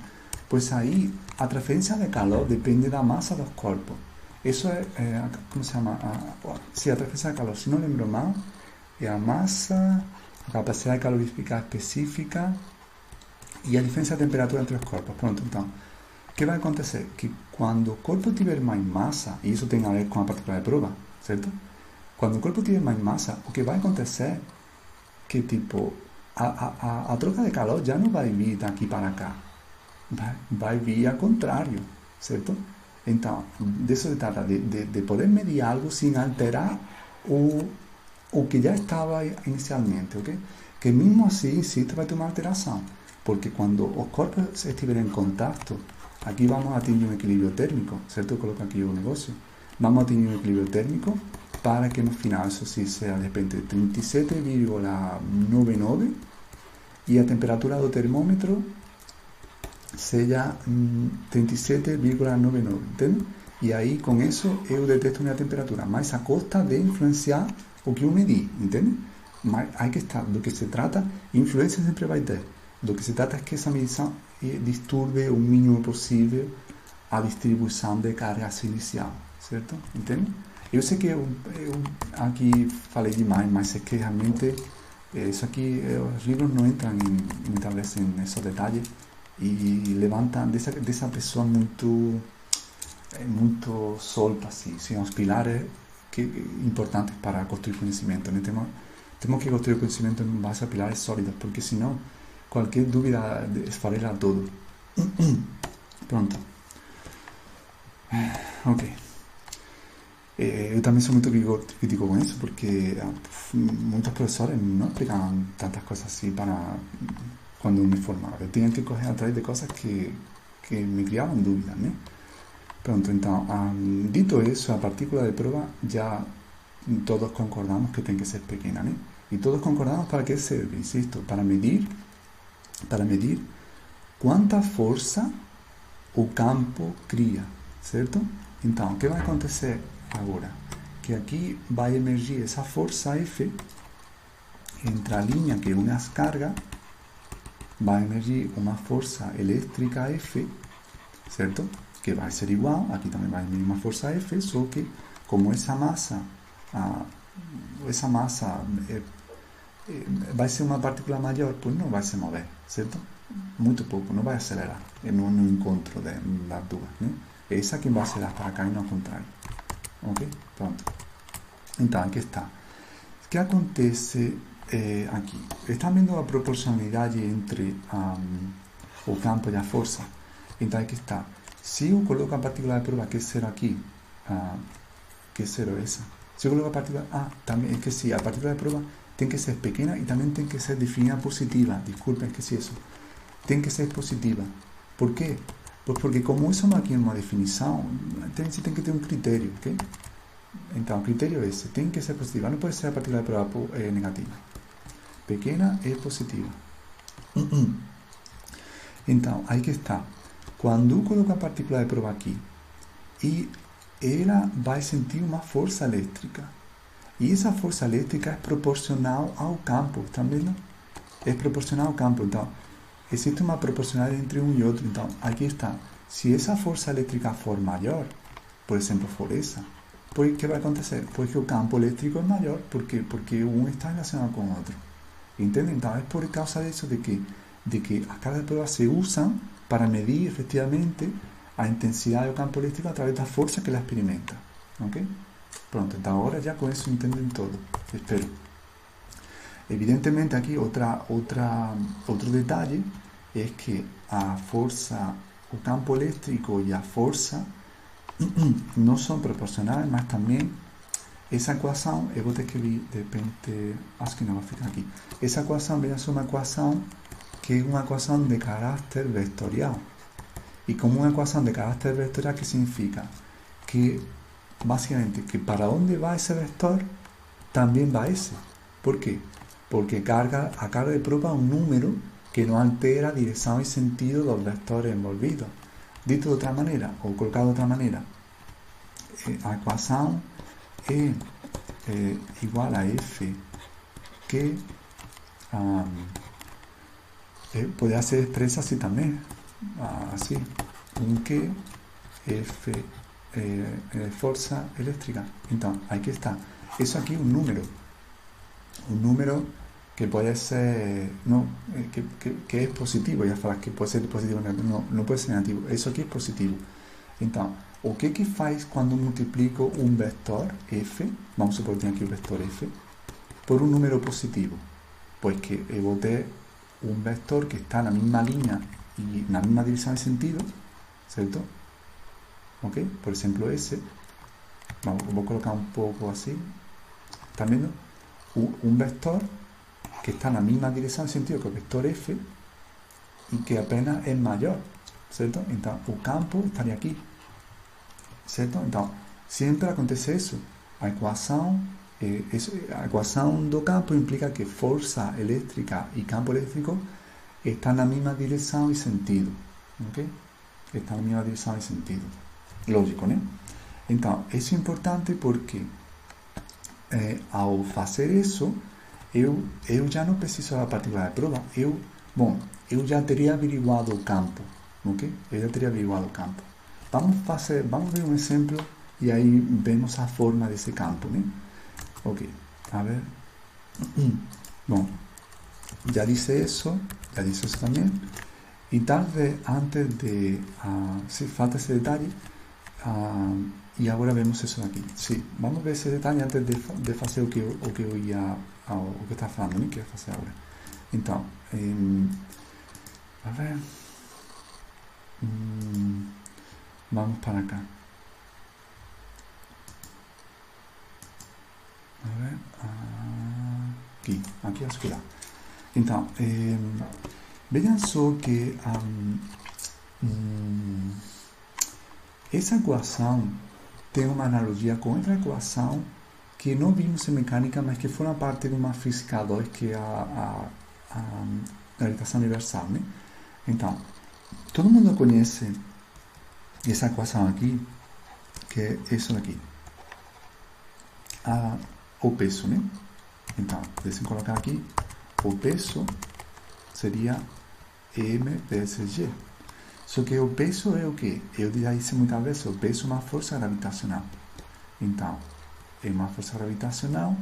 pois aí a transferência de calor depende da massa dos corpos. Isso como se chama? Se a transferência de calor, se não lembro mal, é a massa, a capacidade calorífica específica e a diferença de temperatura entre os corpos. Pronto, então, o que vai acontecer? Que quando o corpo tiver mais massa, e isso tem a ver com a partícula de prova, certo? Quando o corpo tiver mais massa, o que vai acontecer é que, tipo, a troca de calor já não vai vir daqui para cá. Vai vir ao contrário, certo? Então, disso se trata, de poder medir algo sem alterar o que já estava inicialmente, ok? Que mesmo assim, existe, vai ter uma alteração. Porque quando os corpos estiverem em contato, aqui vamos a atingir um equilíbrio térmico, certo? Eu coloco aqui o negócio. Vamos a atingir um equilíbrio térmico para que no final eso sí sea de repente 37,99 y a temperatura do termómetro sea 37,99, entende? E aí com isso eu detesto minha temperatura, mas a costa de influenciar o que eu medi, entende? Mas aí que está, do que se trata, influência sempre vai ter. Do que se trata é que essa medição disturbe o mínimo possível a distribuição de carga inicial, certo? Entende? Eu sei que eu aqui falei demais, mas é que realmente isso aqui, os livros não entram em talvez nesses detalhes e levantam dessa pessoa muito solta, assim, são os pilares importantes para construir conhecimento, né? Temos que construir conhecimento em base a pilares sólidos, porque senão qualquer dúvida esfarela todo. Pronto. Ok. Eu também sou muito crítico com isso, porque muitos professores não explicavam tantas coisas assim para quando eu me formava. Eu tinha que correr atrás de coisas que me criavam dúvidas, né? Pronto, então, dito isso, a partícula de prova já todos concordamos que tem que ser pequena, né? E todos concordamos para que serve, insisto, para medir quanta força o campo cria, certo? Então, o que vai acontecer agora? Que aqui vai emergir essa força F entre a linha que une as cargas, vai emergir uma força elétrica F, certo? Que vai ser igual, aqui também vai emergir uma força F, só que como essa massa vai ser uma partícula maior, pois não vai se mover, certo? Muito pouco, não vai acelerar no encontro das duas, né? Essa que vai acelerar para cá e não ao contrário. Ok? Pronto. Então, aqui está. O que acontece aqui? Estão vendo a proporcionalidade entre o campo e a força? Então, aqui está. Se eu coloco a partícula de prova, que será aqui? Que será essa? Se eu coloco a partícula... também é que sim, a partícula de prova tem que ser pequena e também tem que ser definida positiva. Desculpen, esqueci isso. Tem que ser positiva. Por quê? Pues porque como isso aqui é uma definição, você tem que ter um critério, ok? Então, o critério é esse. Tem que ser positiva. Não pode ser a partícula de prova negativa. Pequena e positiva. Então, aí que está. Quando eu coloco a partícula de prova aqui, e ela vai sentir uma força elétrica. E essa força elétrica é proporcional ao campo, estão vendo? É proporcional ao campo. Então, existe uma proporcionalidade entre um e outro. Então, aqui está. Se essa força elétrica for maior, por exemplo, for essa, o que vai acontecer? Porque o campo elétrico é maior, porque um está relacionado com o outro. Entende? Então, é por causa disso de que as cargas de prova se usam para medir efetivamente a intensidade do campo elétrico através da força que ela experimenta. Ok? Pronto, então agora já com isso entendem todo. Espero. Evidentemente aqui outro detalhe é que a força, o campo elétrico e a força não são proporcionais, mas também essa equação, eu vou ter que vir de repente, acho que não vai ficar aqui. Essa equação vem a ser uma equação que é uma equação de caráter vetorial. E como uma equação de caráter vetorial, que significa? Que basicamente que para onde vai esse vetor, também vai esse. Por quê? Porque a carga de prova é um número que não altera a direção e sentido dos vetores envolvidos. Dito de outra maneira, ou colocado de outra maneira, a equação é igual a F que pode ser expressa assim também, assim, que F força elétrica. Então, aqui está. Isso aqui é um número que pode ser, que é positivo. Eu ia falar que pode ser positivo ou negativo. Não pode ser negativo. Isso aqui é positivo. Então, o que faz quando multiplico um vetor f, vamos supor que tenho aqui o vetor f, por um número positivo? Pois que eu vou ter um vetor que está na mesma linha e na mesma direção de sentido, certo? Ok? Por exemplo, esse. Vou colocar um pouco assim. Está vendo? Um vetor que está na mesma direção de sentido que o vetor f e que apenas é maior, certo? Então, o campo estaria aqui, certo? Então, sempre acontece isso. A equação do campo implica que força elétrica e campo elétrico estão na mesma direção e sentido. Ok? Estão na mesma direção e sentido. Lógico, né? Então, isso é importante porque ao fazer isso, eu já não preciso da partícula de prova. Eu já teria averiguado o campo. Ok? Eu já teria averiguado o campo. Vamos ver um exemplo e aí vemos a forma desse campo, né? Ok, a ver. Bom, já disse isso também. E talvez antes de... se falta esse detalhe. E agora vemos isso aqui. Sim, vamos ver esse detalhe antes de fazer o que eu ia... o que está falando, né? Que ia fazer agora. Então, a ver... vamos para cá. A ver... aqui acho que dá. Então, vejam só que essa equação tem uma analogia com outra equação que não vimos em mecânica, mas que foi uma parte de uma física 2, que é a gravitação universal, né? Então, todo mundo conhece essa equação aqui, que é isso daqui. O peso, né? Então, deixa eu colocar aqui. O peso seria M vezes G. Só que o peso é o quê? Eu já disse muitas vezes, o peso é uma força gravitacional. Então, é uma força gravitacional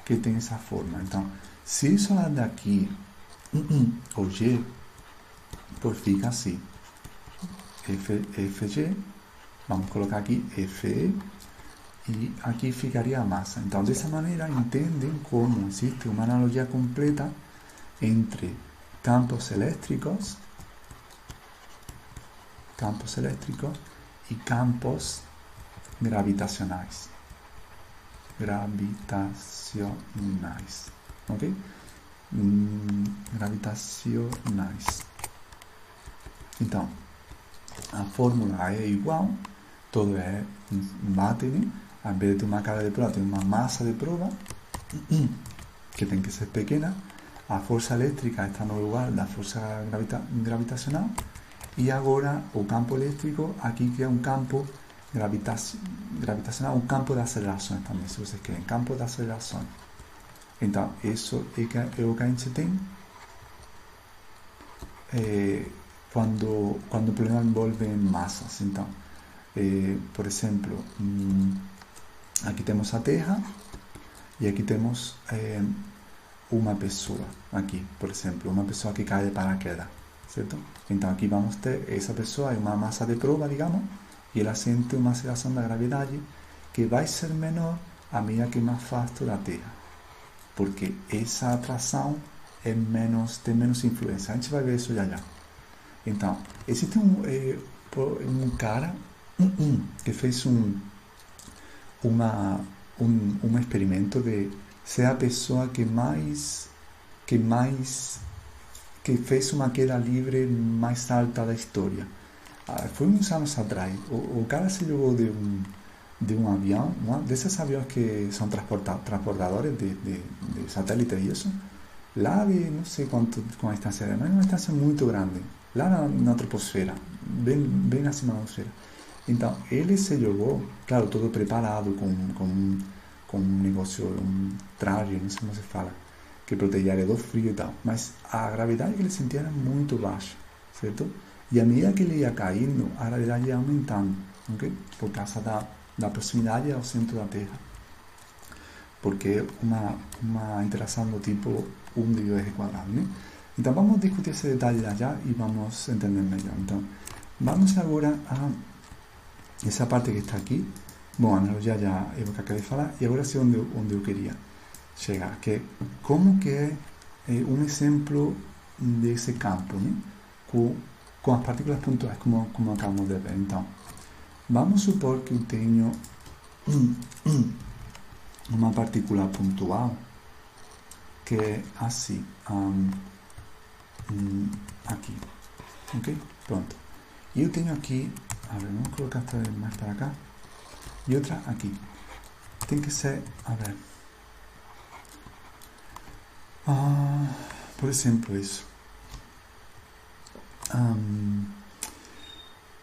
que tem essa forma. Então, se isso lá daqui, o G, por fica assim. FG, vamos colocar aqui FE, e aqui ficaria a massa. Então, dessa maneira, entendem como existe uma analogia completa entre campos elétricos e campos gravitacionais. Ok? Gravitacionais. Então, a fórmula é igual, todo é bate, né? Ao invés de ter uma carga de prova, tem uma massa de prova, que tem que ser pequena. A força elétrica está no lugar da força gravitacional. E agora o campo elétrico aqui cria um campo gravitacional, um campo de acelerações também, se vocês querem, campo de acelerações. Então, isso é o que a gente tem quando o problema envolve massas. Então, por exemplo, aqui temos a Terra e aqui temos uma pessoa, aqui, por exemplo, uma pessoa que cai de paraquedas. Certo? Então aqui vamos ter essa pessoa em uma massa de prova, digamos, e ela sente uma aceleração da gravidade que vai ser menor à medida que me afasto da Terra, porque essa atração tem menos influência. A gente vai ver isso já. Então, existe um cara que fez um experimento de ser a pessoa que fez uma queda livre mais alta da história. Foi uns anos atrás. O cara se jogou de um avião, desses aviões que são transportadores de satélites e isso, lá de não sei quanto com a distância, mas é uma distância muito grande, lá na troposfera, bem acima da atmosfera. Então, ele se jogou, claro, todo preparado, com um negócio, um traje, não sei como se fala, que protegia ele do frio e tal, mas a gravidade que ele sentia era muito baixa, certo? E à medida que ele ia caindo, a gravidade ia aumentando, ok? Por causa da proximidade ao centro da Terra, porque é uma interação do tipo 1 dividido r quadrado, né? Então vamos discutir esse detalhe já e vamos entender melhor. Então, vamos agora a essa parte que está aqui. Bom, a analogia já é o que acabei de falar, e agora sim onde eu queria chegar, que como que é um exemplo desse campo, né? Com as partículas pontuais, como acabamos de ver. Então, vamos supor que eu tenho uma partícula pontual que é assim, aqui, ok? Pronto. E eu tenho aqui, a ver, vamos colocar esta mais para cá, e outra aqui. tem que ser, a ver, por exemplo, isso.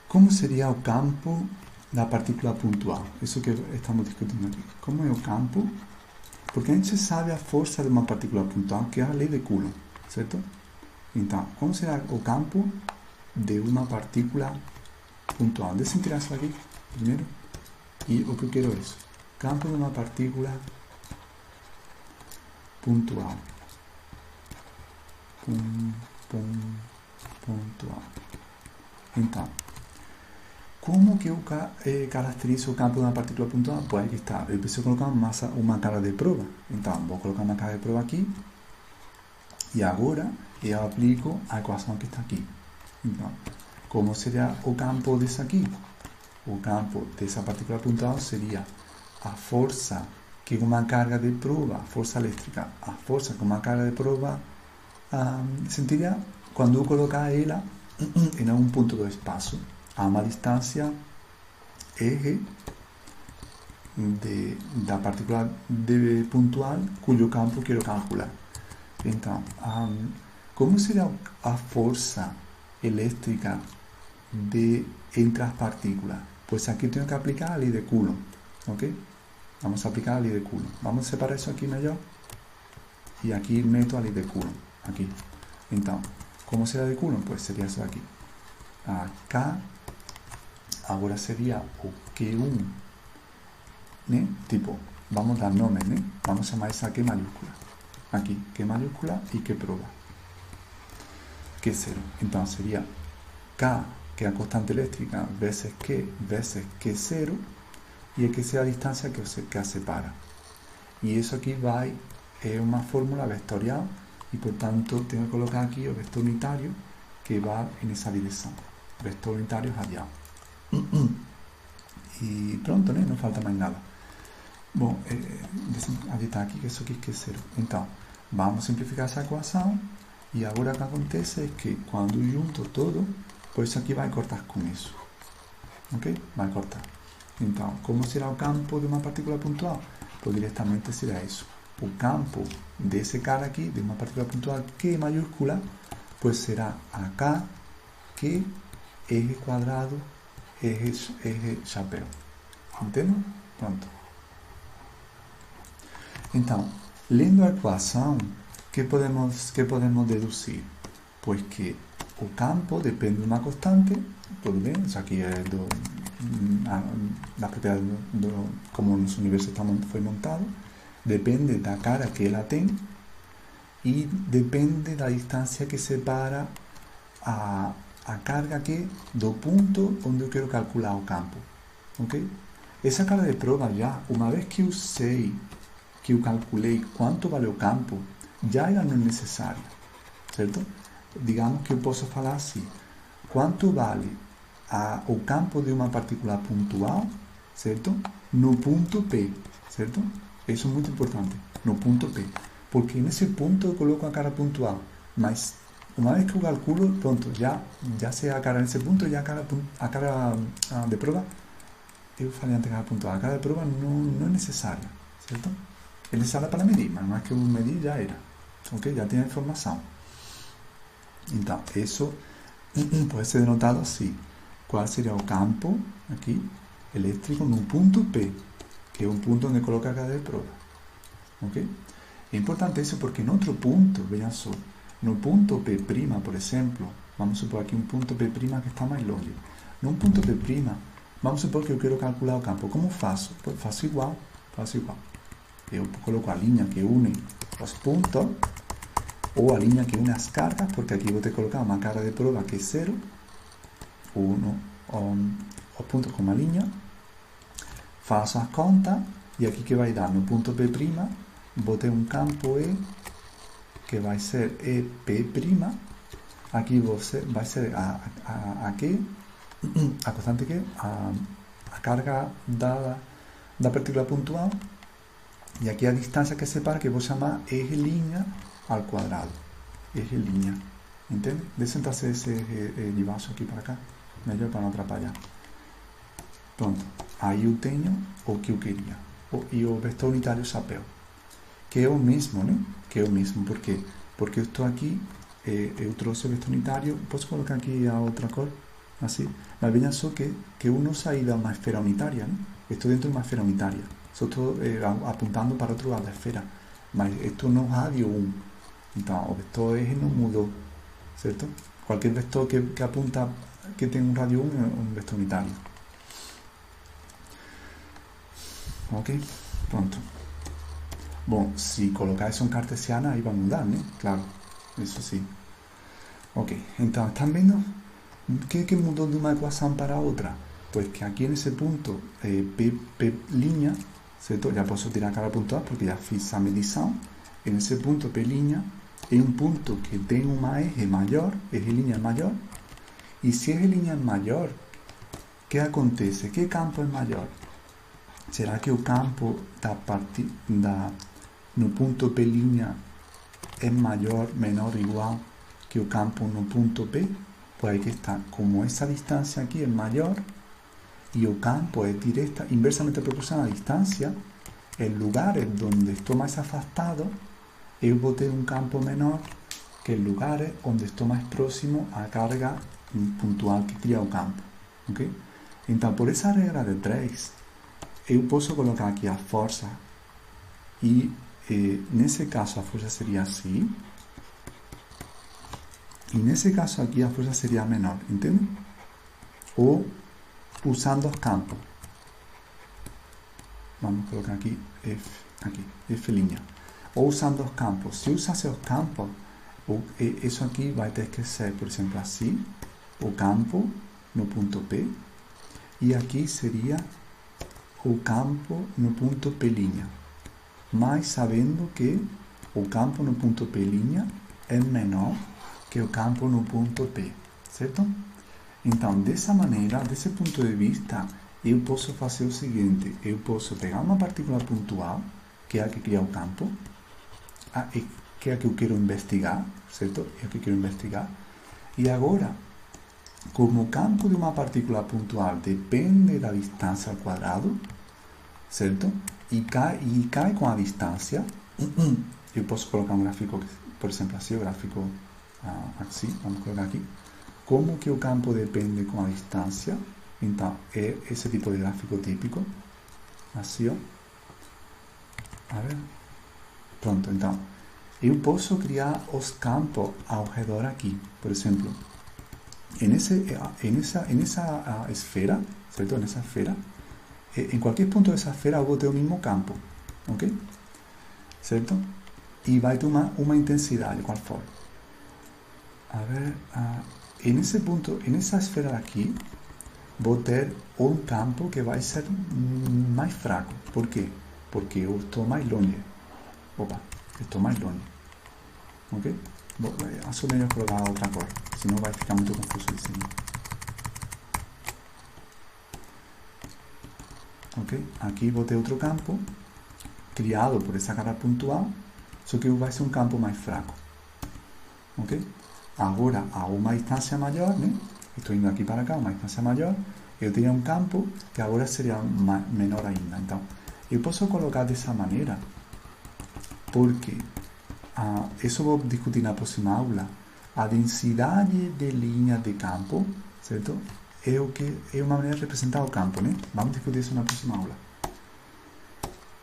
Como seria o campo da partícula pontual? Isso que estamos discutindo aqui. Como é o campo? Porque a gente sabe a força de uma partícula pontual, que é a lei de Coulomb, certo? Então, como será o campo de uma partícula pontual? Deixa eu tirar isso aqui primeiro. E o que eu quero é isso. Campo de uma partícula pontual. Pontual. Então, como que eu caracterizo o campo de uma partícula pontual? Pues aqui está. Eu preciso colocar uma carga de prova. Então, vou colocar uma carga de prova aqui. E agora eu aplico a equação que está aqui. Então, como seria o campo desse aqui? O campo dessa partícula pontual seria a força que uma carga de prova, força elétrica, a força que uma carga de prova sentiria quando eu colocar ela em algum ponto do espaço a uma distância R da partícula pontual cujo campo quero calcular. Então, como seria a força elétrica entre as partículas? Pues aqui tenho que aplicar a lei de Coulomb, ok? Vamos a aplicar a lei de Coulomb. Vamos separar isso aqui melhor. E aqui meto a lei de Coulomb, aqui. Então, como será de Coulomb? Pues seria isso aqui. A K agora seria o Q1, né? Tipo, vamos dar nome, né? Vamos chamar essa Q maiúscula. Aqui, Q maiúscula e Q prova. Q0. Então, seria K, que é a constante elétrica, vezes Q0, e aqui é a distância que a separa. E isso aqui é uma fórmula vetorial, e portanto tenho que colocar aqui o vetor unitário que vai nessa direção. Vetor unitário radial. E pronto, né? Não falta mais nada. Bom, deixa eu adiantar aqui que isso aqui é zero. Então, vamos simplificar essa equação. E agora o que acontece é que quando junto todo, pues isso aqui vai cortar com isso. Ok? Vai cortar. Então, como será o campo de uma partícula pontual? Pues diretamente será isso. O campo desse cara aqui, de uma partícula pontual Q maiúscula, pues será AK, Q, eje quadrado, eje chapéu. Entende? Pronto. Então, lendo a equação, que podemos deduzir? Pues que o campo depende de uma constante, tudo bem? Isso aqui é da propriedade como o nosso universo foi montado, depende da cara que ela tem e depende da distância que separa a carga aqui do ponto onde eu quero calcular o campo. Ok? Essa carga de prova já, uma vez que eu sei, que eu calculei quanto vale o campo, já ela não é necessária, certo? Digamos que eu posso falar assim, quanto vale o campo de uma partícula pontual, certo? No ponto P, certo? Isso é muito importante, no ponto P, porque nesse ponto eu coloco a carga pontual, mas uma vez que eu calculo, pronto, já sei a carga nesse ponto, já a carga de prova, eu falei antes a carga pontual, a carga de prova não é necessária, certo? É necessária para medir, mas não é que eu medir já era, ok? Já tem a informação. Então, isso pode ser denotado assim. Qual seria o campo aqui elétrico no ponto P, que é um ponto onde coloca a carga de prova. Ok? É importante isso porque em outro ponto, vejam só, no ponto P', por exemplo, vamos supor aqui um ponto P' que está mais longe. Num ponto P', vamos supor que eu quero calcular o campo. Como faço? Faço igual. Eu coloco a linha que une os pontos, ou a linha que une as cargas, porque aqui vou ter que colocar uma carga de prova que é 0, os pontos com uma linha, faço a conta, e aqui que vai dar? No ponto P', vou ter um campo E, que vai ser EP', aqui vai ser a constante Q, a carga da partícula pontual, e aqui a distância que separa, que vou chamar eje linha ao quadrado. Eje linha. Entende? Deixa eu trazer esse de baixo aqui para cá. Melhor para não atrapalhar. Pronto. Aí eu tenho o que eu queria. e o vetor unitário chapéu. Que é o mesmo, né? Que é o mesmo. Por quê? Porque eu estou aqui, eu trouxe o vetor unitário, posso colocar aqui a outra cor? Assim. Mas veja só que eu não saí de uma esfera unitária, né? Estou dentro de uma esfera unitária. Só estou apontando para outro lado da esfera. Mas estou no rádio 1. Então, o vetor eje não mudou, certo? Qualquer vetor que apunta, que tem um rádio 1 é um vetor unitário. Ok? Pronto. Bom, se colocar isso em cartesiana, aí vai mudar, né? Claro, isso sim. Ok, então, ¿están vendo? O que mudou de uma equação para outra? Pues que aqui nesse ponto, P', certo? Já posso tirar cada ponto A porque já fiz a medição. Nesse ponto P' é um ponto que tem uma eje maior, eje linha maior. E se eje linha é maior, o que acontece? Que campo é maior? Será que o campo no ponto P' é maior, menor, igual que o campo no ponto P? Pues aquí está, como esa distancia aquí es mayor y el campo es inversamente proporcional a la distancia, en lugares donde estoy más afastado, yo boté un campo menor que en lugares donde estoy más próximo a carga puntual que crea el campo. ¿Okay? Entonces, por esa regla de 3, yo puedo colocar aquí a fuerza y en ese caso a fuerza sería así. Y en ese caso aquí la fuerza sería menor, ¿entienden? O usando los campos. Vamos a colocar aquí F'. O usando los campos. Si usas los campos, eso aquí va a tener que ser, por ejemplo, así. O campo no punto P. Y aquí sería o campo no punto P'. Mas sabendo que o campo no punto P' es menor que o campo no ponto P, certo? Então, dessa maneira, desse ponto de vista, eu posso fazer o seguinte: eu posso pegar uma partícula pontual, que é a que cria o campo, que é a que eu quero investigar, certo? É a que eu quero investigar. E agora, como o campo de uma partícula pontual depende da distância ao quadrado, certo? E cai com a distância, eu posso colocar um gráfico, por exemplo, assim, o gráfico así, vamos a colocar aquí, como que o campo depende con la distancia. Entonces, es ese tipo de gráfico típico, así, a ver, pronto. Entonces, yo puedo crear los campos alrededor aquí, por ejemplo, en esa esfera, ¿cierto? En esa esfera, en cualquier punto de esa esfera yo tengo el mismo campo, ¿ok? ¿Cierto? Y va a tomar una intensidad de cual forma. A ver, en ese punto, en esa esfera de aquí, voy a tener un campo que va a ser más fraco. ¿Por qué? Porque yo estoy más longe. Estoy más longe. ¿Ok? Más o menos colocar otra cosa, si no va a ficar muy confuso el diseño. ¿Ok? Aquí voy a tener otro campo, criado por esa cara puntual, solo que va a ser un campo más fraco. ¿Ok? Agora, a uma distância maior, né? Estou indo aqui para cá, uma distância maior, eu teria um campo que agora seria menor ainda. Então, eu posso colocar dessa maneira, porque isso vou discutir na próxima aula. A densidade de linhas de campo, certo? É uma maneira de representar o campo, né? Vamos discutir isso na próxima aula.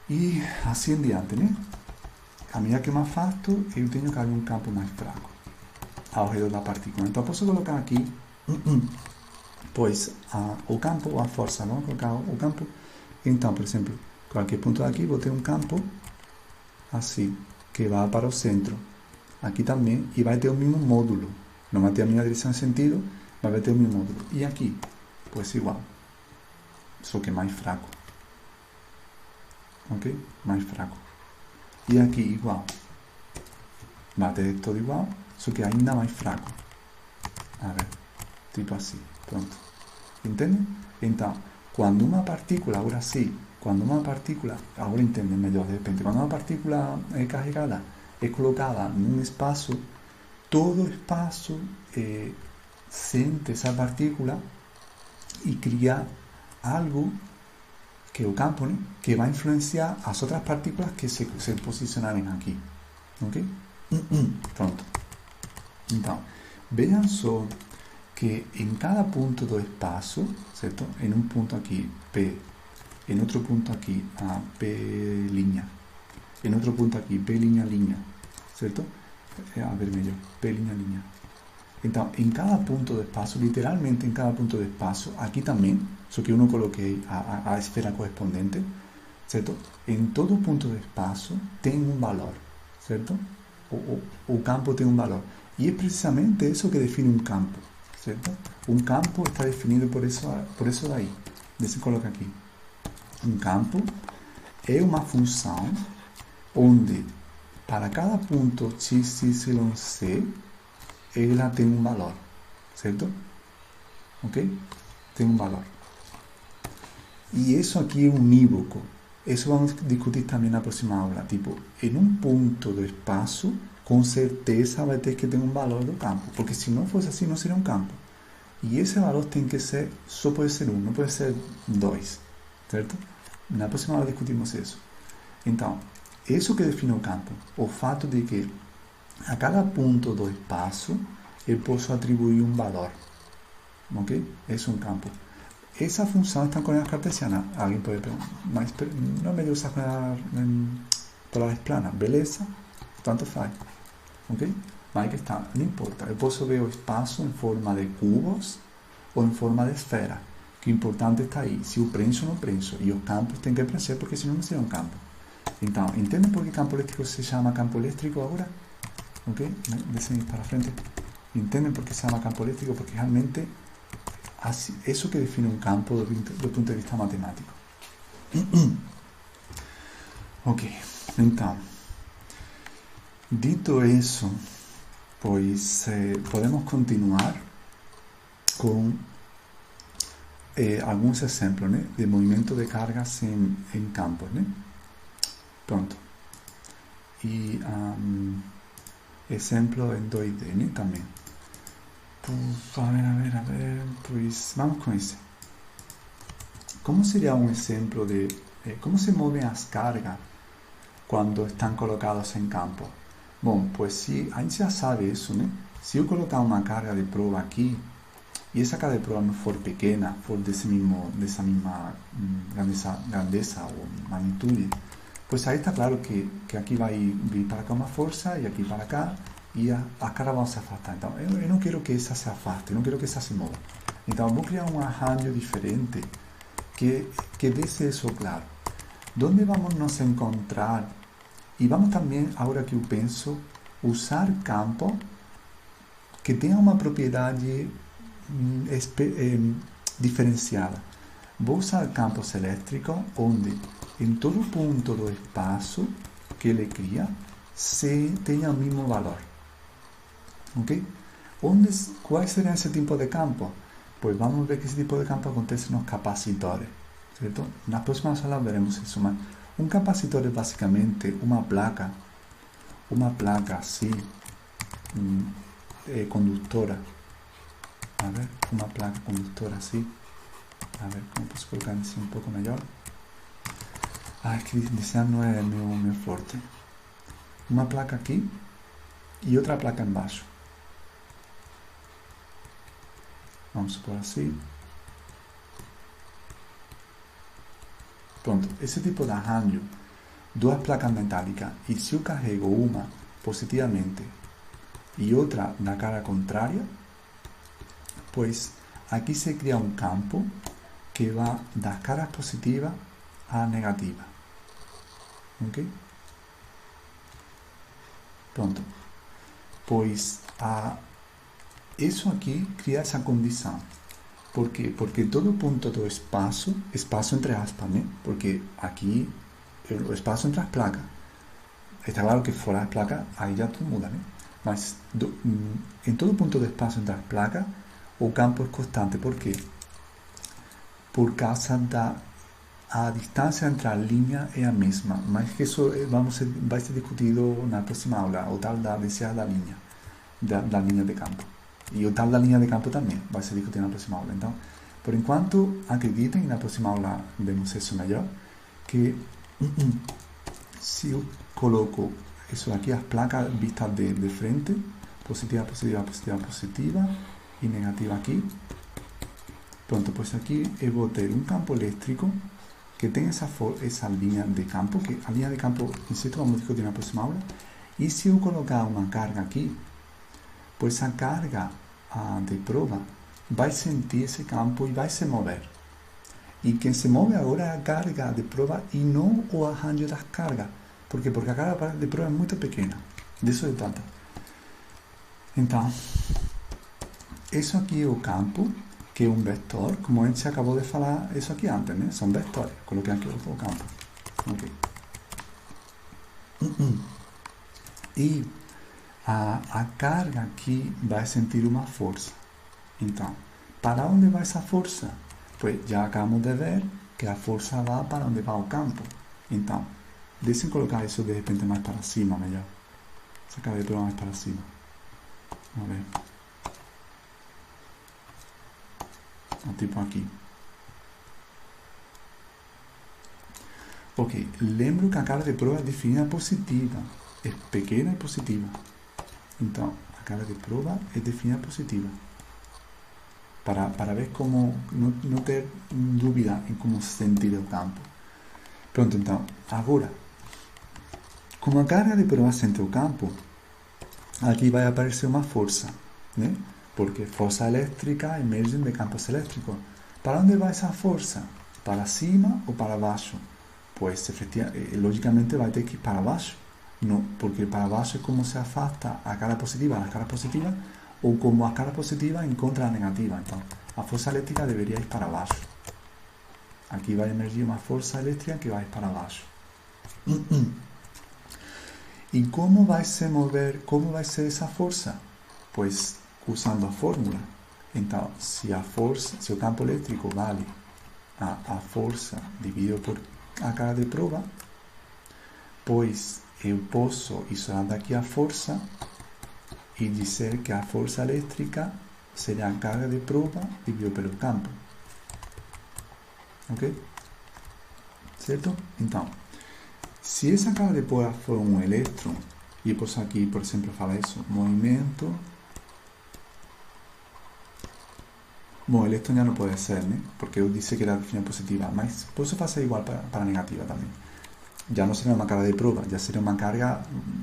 E assim em diante, né? A medida que me afasto, eu tenho que haver um campo mais fraco ao redor da partícula. Então, posso colocar aqui, pois, o campo ou a força. Vamos colocar o campo. Então, por exemplo, qualquer ponto aqui, vou ter um campo assim, que vai para o centro. Aqui também, e vai ter o mesmo módulo. Não vai ter a mesma direção de sentido, mas vai ter o mesmo módulo. E aqui, pois igual. Só que mais fraco. Ok? Mais fraco. E aqui, igual. Vai ter todo igual, só que ainda mais fraco. A ver, tipo assim, pronto. Entendem? Então, quando uma partícula, agora sim, agora entendem melhor de repente, quando uma partícula é carregada, é colocada num espaço, todo o espaço sente essa partícula e cria algo que é o campo, né? Que vai influenciar as outras partículas que se posicionarem aqui. Ok? Pronto. Então, vejam só que em cada ponto do espaço, certo? Em um ponto aqui, P, em outro ponto aqui, P', em outro ponto aqui, P', certo? A ver melhor, P'. Então, em cada ponto do espaço, literalmente em cada ponto do espaço, aqui também, só que eu não coloquei a esfera correspondente, certo? Em todo ponto do espaço tem um valor, certo? O campo tem um valor. E é precisamente isso que define um campo, certo? Um campo está definido por isso daí. Deixa eu colocar aqui. Um campo é uma função onde, para cada ponto x, y, c, ela tem um valor, certo? Ok? Tem um valor. E isso aqui é unívoco. Isso vamos discutir também na próxima aula. Tipo, em um ponto do espaço, com certeza vai ter que ter um valor do campo. Porque se não fosse assim, não seria um campo. E esse valor tem que ser, só pode ser um, não pode ser dois. Certo? Na próxima aula discutimos isso. Então, isso que define o campo. O fato de que a cada ponto do espaço eu posso atribuir um valor. Ok? Esse é um campo. Essa função está em coordenadas cartesianas. Alguém pode perguntar, mas não é melhor usar palavras planas. Beleza? Tanto faz. Ok? Mas que está, não importa. Eu posso ver o espaço em forma de cubos ou em forma de esfera. Que o importante está aí. Se eu preencho ou não preencho. E os campos têm que preencher, porque senão não seria um campo. Então, entendem por que campo elétrico se chama campo elétrico agora? Ok? Descem para frente. Entendem por que se chama campo elétrico? Porque realmente isso que define um campo do ponto de vista matemático. Ok, então, dito isso, pois podemos continuar com alguns exemplos, né, de movimento de cargas em campos, né? Pronto. E exemplo em 2D, né, também. A ver, pois vamos com esse. Como seria um exemplo de como se movem as cargas quando estão colocadas em campo? Bom, pois se a gente já sabe isso, né? Se eu colocar uma carga de prova aqui e essa carga de prova não for pequena, for dessa mesma grandeza ou magnitude, pois aí está claro que aqui vai vir para cá uma força e aqui para cá. E a cara vão se afastar. Então, eu não quero que essa se afaste, eu não quero que essa se mova. Então, vou criar um arranjo diferente que deixe isso claro. Onde vamos nos encontrar? E vamos também, agora que eu penso, usar campo que tenha uma propriedade diferenciada. Vou usar campos elétricos onde, em todo ponto do espaço que ele cria, se tenha o mesmo valor. Ok? Quais seriam esse tipo de campo? Pois vamos ver que esse tipo de campo acontece nos capacitores, certo? Na próxima aula veremos isso, mas um capacitor é basicamente uma placa assim, condutora. A ver, uma placa condutora assim. A ver, como posso colocar isso um pouco melhor? É que desenhar não é meu forte. Uma placa aqui e outra placa embaixo. Vamos supor assim. Pronto, esse tipo de arranjo, duas placas metálicas, e se eu carrego uma positivamente e outra na cara contrária, pois aqui se cria um campo que vai das caras positiva à negativa. Ok? Pronto. Pois isso aqui cria essa condição. Por quê? Porque todo ponto do espaço entre aspas, né? Porque aqui o espaço entre as placas. Está claro que fora das placas, aí já tudo muda, né? Mas em todo ponto do espaço entre as placas, o campo é constante. Por quê? Por causa a distância entre a linha é a mesma. Mas que isso vai ser discutido na próxima aula, o tal da densidade da linha de campo. E o tal da linha de campo também vai ser discutido na próxima aula. Então, Por enquanto, acreditem, na próxima aula vemos isso melhor, que se eu coloco isso aqui, as placas vistas de frente, positiva, positiva, positiva, positiva, e negativa aqui. Pronto, pues aqui eu vou ter um campo elétrico que tem essa linha de campo, que a linha de campo, insisto, vamos discutir na próxima aula. E se eu colocar uma carga aqui, pues a carga de prova vai sentir esse campo e vai se mover. E quem se move agora é a carga de prova e não o arranjo das cargas. ¿Por quê? Porque a carga de prova é muito pequena. Disso se trata. Então, isso aqui é o campo, que é um vetor, como a gente acabou de falar isso aqui antes, né? São vetores. Coloquei aqui o campo. Ok. E a carga aqui vai sentir uma força. Então, para onde vai essa força? Pois já acabamos de ver que a força vai para onde vai o campo. Então, deixem colocar isso de repente mais para cima, melhor. Essa carga de prova mais para cima. Vamos ver. Tipo aqui. Ok, lembro que a carga de prova é definida positiva. É pequena e positiva. Então, a carga de prova é definida positiva. Para ver como não ter dúvida em como sentir o campo. Pronto, então, agora, como a carga de prova sente o campo, aqui vai aparecer uma força, né? Porque força elétrica emerge de campos elétricos. Para onde vai essa força? Para cima ou para baixo? Pues, logicamente vai ter que ir para baixo. No, porque para baixo é como se afasta a carga positiva da carga positiva, ou como a carga positiva encontra a negativa. Então, a força elétrica deveria ir para baixo. Aqui vai emergir uma força elétrica que vai para baixo. E como vai se mover, como vai ser essa força? Pois, usando a fórmula. Então, se o campo elétrico vale a força dividido por a carga de prova, pois eu posso isolar daqui a força e dizer que a força elétrica seria a carga de prova dividido pelo campo. Ok? Certo? Então, se essa carga de prova for um elétron, e eu posso aqui, por exemplo, falar isso, movimento. Bom, elétron já não pode ser, né? Porque eu disse que era definida positiva, mas posso fazer igual para negativa também. Já não seria uma carga de prova, já seria uma carga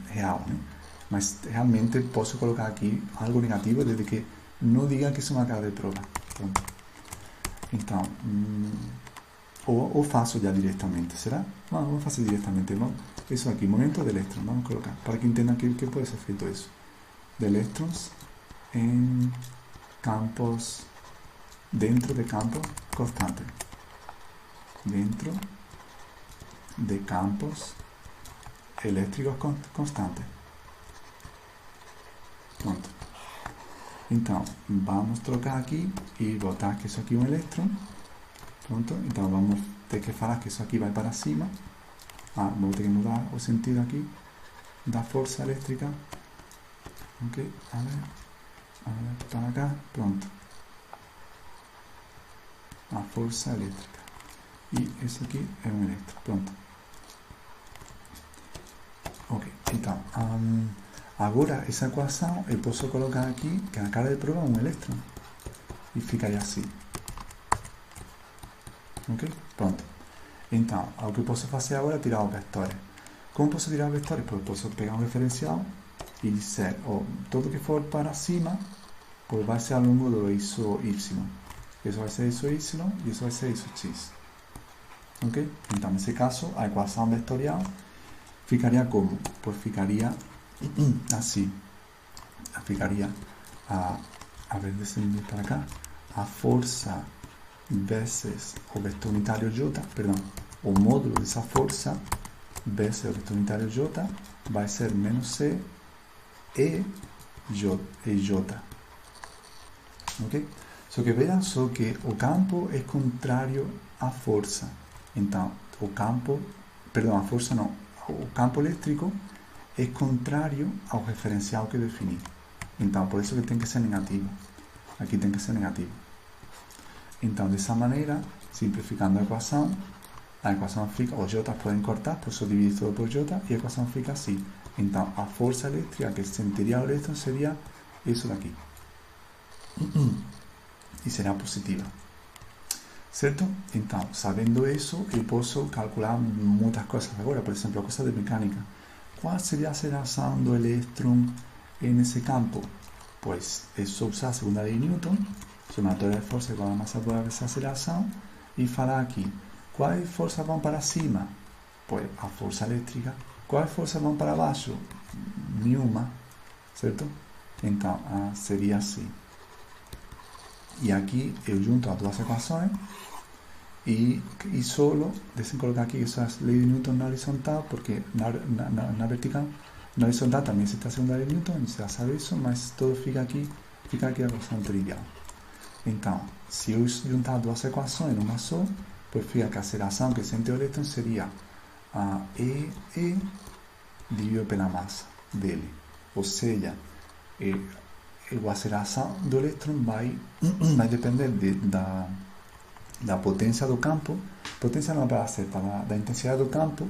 real, né? Mas realmente posso colocar aqui algo negativo desde que não diga que isso é uma carga de prova. Pronto. Então, ou faço já diretamente, será? Vamos fazer diretamente. Vamos. Isso aqui, momento de elétron, vamos colocar, para que entendam que pode ser feito isso. De elétrons em campos, dentro de campo constante. Dentro de campos elétricos constantes. Pronto. Então, vamos trocar aqui e botar que isso aqui é um elétron. Pronto. Então, vamos ter que falar que isso aqui vai para cima. Vou ter que mudar o sentido aqui da força elétrica. Ok. A ver, para cá. Pronto. A força elétrica. E isso aqui é um elétron. Pronto. Ok. Então, agora essa equação eu posso colocar aqui que a carga de prova é um elétron. E ficaria assim. Ok? Pronto. Então, o que eu posso fazer agora é tirar os vetores. Como posso tirar os vetores? Pues posso pegar um referencial e dizer, tudo que for para cima, pues vai ser ao longo do eixo y. Isso vai ser eixo y e isso vai ser eixo x. Ok? Então, nesse caso, a equação vetorial ficaria como? Pues ficaria assim. Ficaria, a ver, descendo para cá, a força vezes o vetor unitário j, perdão, o módulo dessa força vezes o vetor unitário j vai ser menos c e j. Ok? Só que vejam só que o campo é contrário à força. Então, o campo elétrico é contrário ao referencial que defini. Então, por isso que tem que ser negativo. Aqui tem que ser negativo. Então, dessa maneira, simplificando a equação fica, os J podem cortar, por isso dividir tudo por J, e a equação fica assim. Então, a força elétrica que sentiria o elétron seria isso daqui. E será positiva. Certo? Então, sabendo isso, eu posso calcular muitas coisas agora. Por exemplo, a coisa de mecânica. Qual seria a aceleração do elétron nesse campo? Pois é só usar a segunda lei de Newton, somatória de força igual a massa por essa aceleração, e falar aqui, quais forças vão para cima? Pois a força elétrica. Quais forças vão para baixo? Nenhuma, certo? Então, seria assim. E aqui eu junto as duas equações e solo, deixem colocar aqui essas leis de Newton na horizontal, porque na vertical, na horizontal também existe a segunda lei de Newton, você já sabe isso, mas tudo fica aqui a equação trivial. Então, se eu juntar duas equações numa só, pois fica que a aceleração que sente o elétron seria a E dividido pela massa dele. Ou seja, a aceleração do elétron vai depender da potência do campo, potência não é para certa, da intensidade do campo,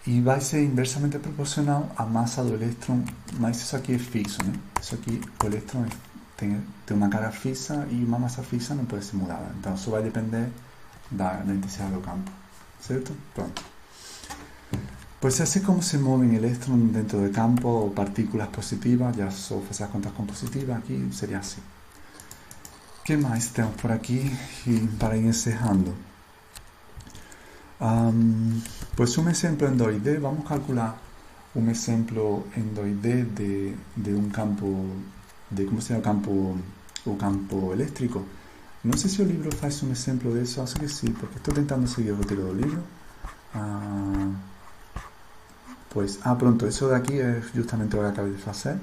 e vai ser inversamente proporcional à massa do elétron, mas isso aqui é fixo, né? Isso aqui, o elétron tem uma carga fixa e uma massa fixa não pode ser mudada, então isso vai depender da intensidade do campo, certo? Pronto. Pois assim como se movem elétrons dentro do campo ou partículas positivas, já só fazer as contas com positivas, aqui seria assim. O que mais temos por aqui para ir encerrando? Pues un ejemplo en 2D, vamos a calcular un ejemplo en 2D de un campo, de cómo se llama o campo eléctrico. No sé si el libro hace un ejemplo de eso, así que sí, porque estoy intentando seguir el retiro del libro. Pronto, eso de aquí es justamente lo que acabo de hacer.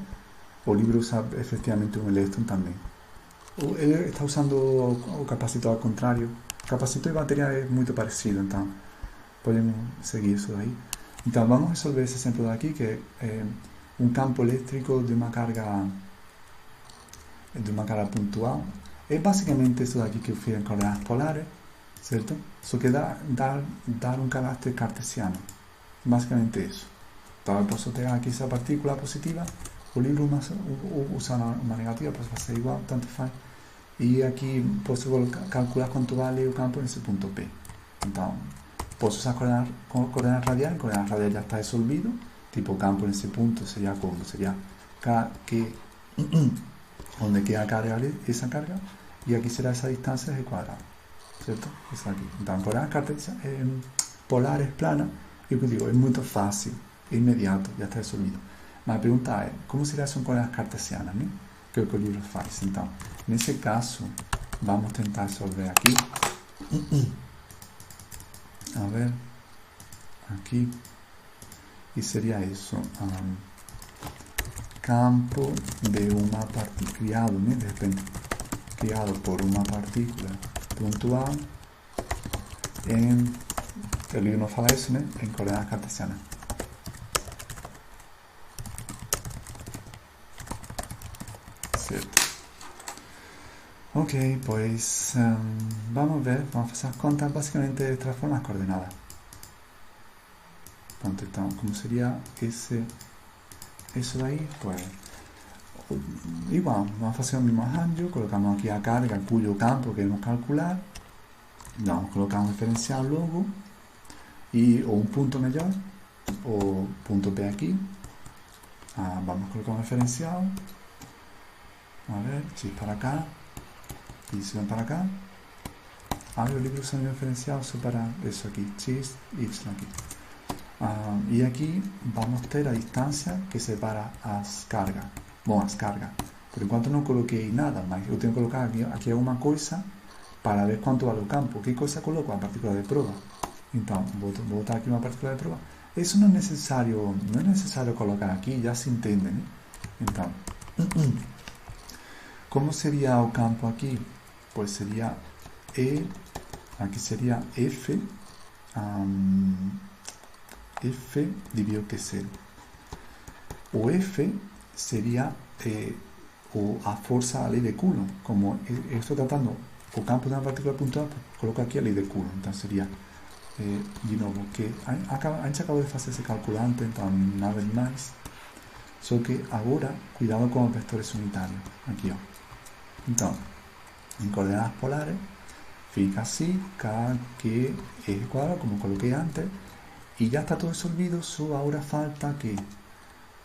El libro usa efectivamente un electrón también. Él está usando o capacitor al contrario. Capacitor y batería es muy parecido, entonces podemos seguir eso de ahí. Entonces vamos a resolver ese ejemplo de aquí, que es un campo eléctrico de una carga puntual. Es básicamente eso de aquí que ofrecen coordenadas polares, ¿cierto? Eso que dar un carácter cartesiano. Básicamente eso. Entonces puedo tener aquí esa partícula positiva, el libro usa una negativa, pues va a ser igual, tanto faz. Y aquí puedo calcular cuánto vale el campo en ese punto P. Entonces, puedo usar coordenadas radiales, coordenadas radiales ya está resolvido, tipo campo en ese punto sería como, sería K, que donde queda carga, esa carga, y aquí será esa distancia G cuadrado, ¿cierto? Eso aquí. Entonces, coordenadas polares planas, yo digo, es muy fácil, es inmediato, ya está resolvido. La pregunta es, ¿cómo sería eso en coordenadas cartesianas? ¿No? Que es lo que el libro hace. Entonces, en ese caso, vamos a intentar resolver aquí. A ver, aquí, y sería eso, campo de una partícula, criado, ¿no? De repente, criado por una partícula puntual en, el libro no fala eso, ¿no? En coordenadas cartesianas. Cierto. Ok, pues vamos a ver, vamos a hacer cuentas básicamente de transformas coordenadas. Entonces, ¿cómo sería eso de ahí? Pues igual, vamos a hacer el mismo arranjo, colocamos aquí a carga cuyo campo queremos calcular, le vamos a colocar un diferencial luego, o un punto mayor, o punto P aquí, vamos a colocar un diferencial, a ver, si es para acá, y si van para acá, el libro usa un diferencial para eso aquí, x y y aquí. Y aquí vamos a tener la distancia que separa las cargas. Bom, as cargas. Por enquanto não coloquei nada, mas eu tenho que colocar aqui alguma coisa para ver quanto vale o campo. Que coisa coloco? A partícula de prova. Então, vou botar aqui uma partícula de prova. Isso não é necessário colocar aqui, já se entende, né? Então, como seria o campo aqui? Pois seria aqui seria F, F dividido QC. O F sería a fuerza ley de Coulomb. Como estoy tratando o campo de uma partícula pontual, coloco aqui a lei de Coulomb. Então seria, de novo, que a gente acabou de fazer esse cálculo antes, então nada demais. Só que agora, cuidado com os vetores unitários. Aqui, ó. Então, em coordenadas polares, fica así, K, que eje cuadrado, como coloqué antes, y ya está todo resolvido, solo ahora falta que,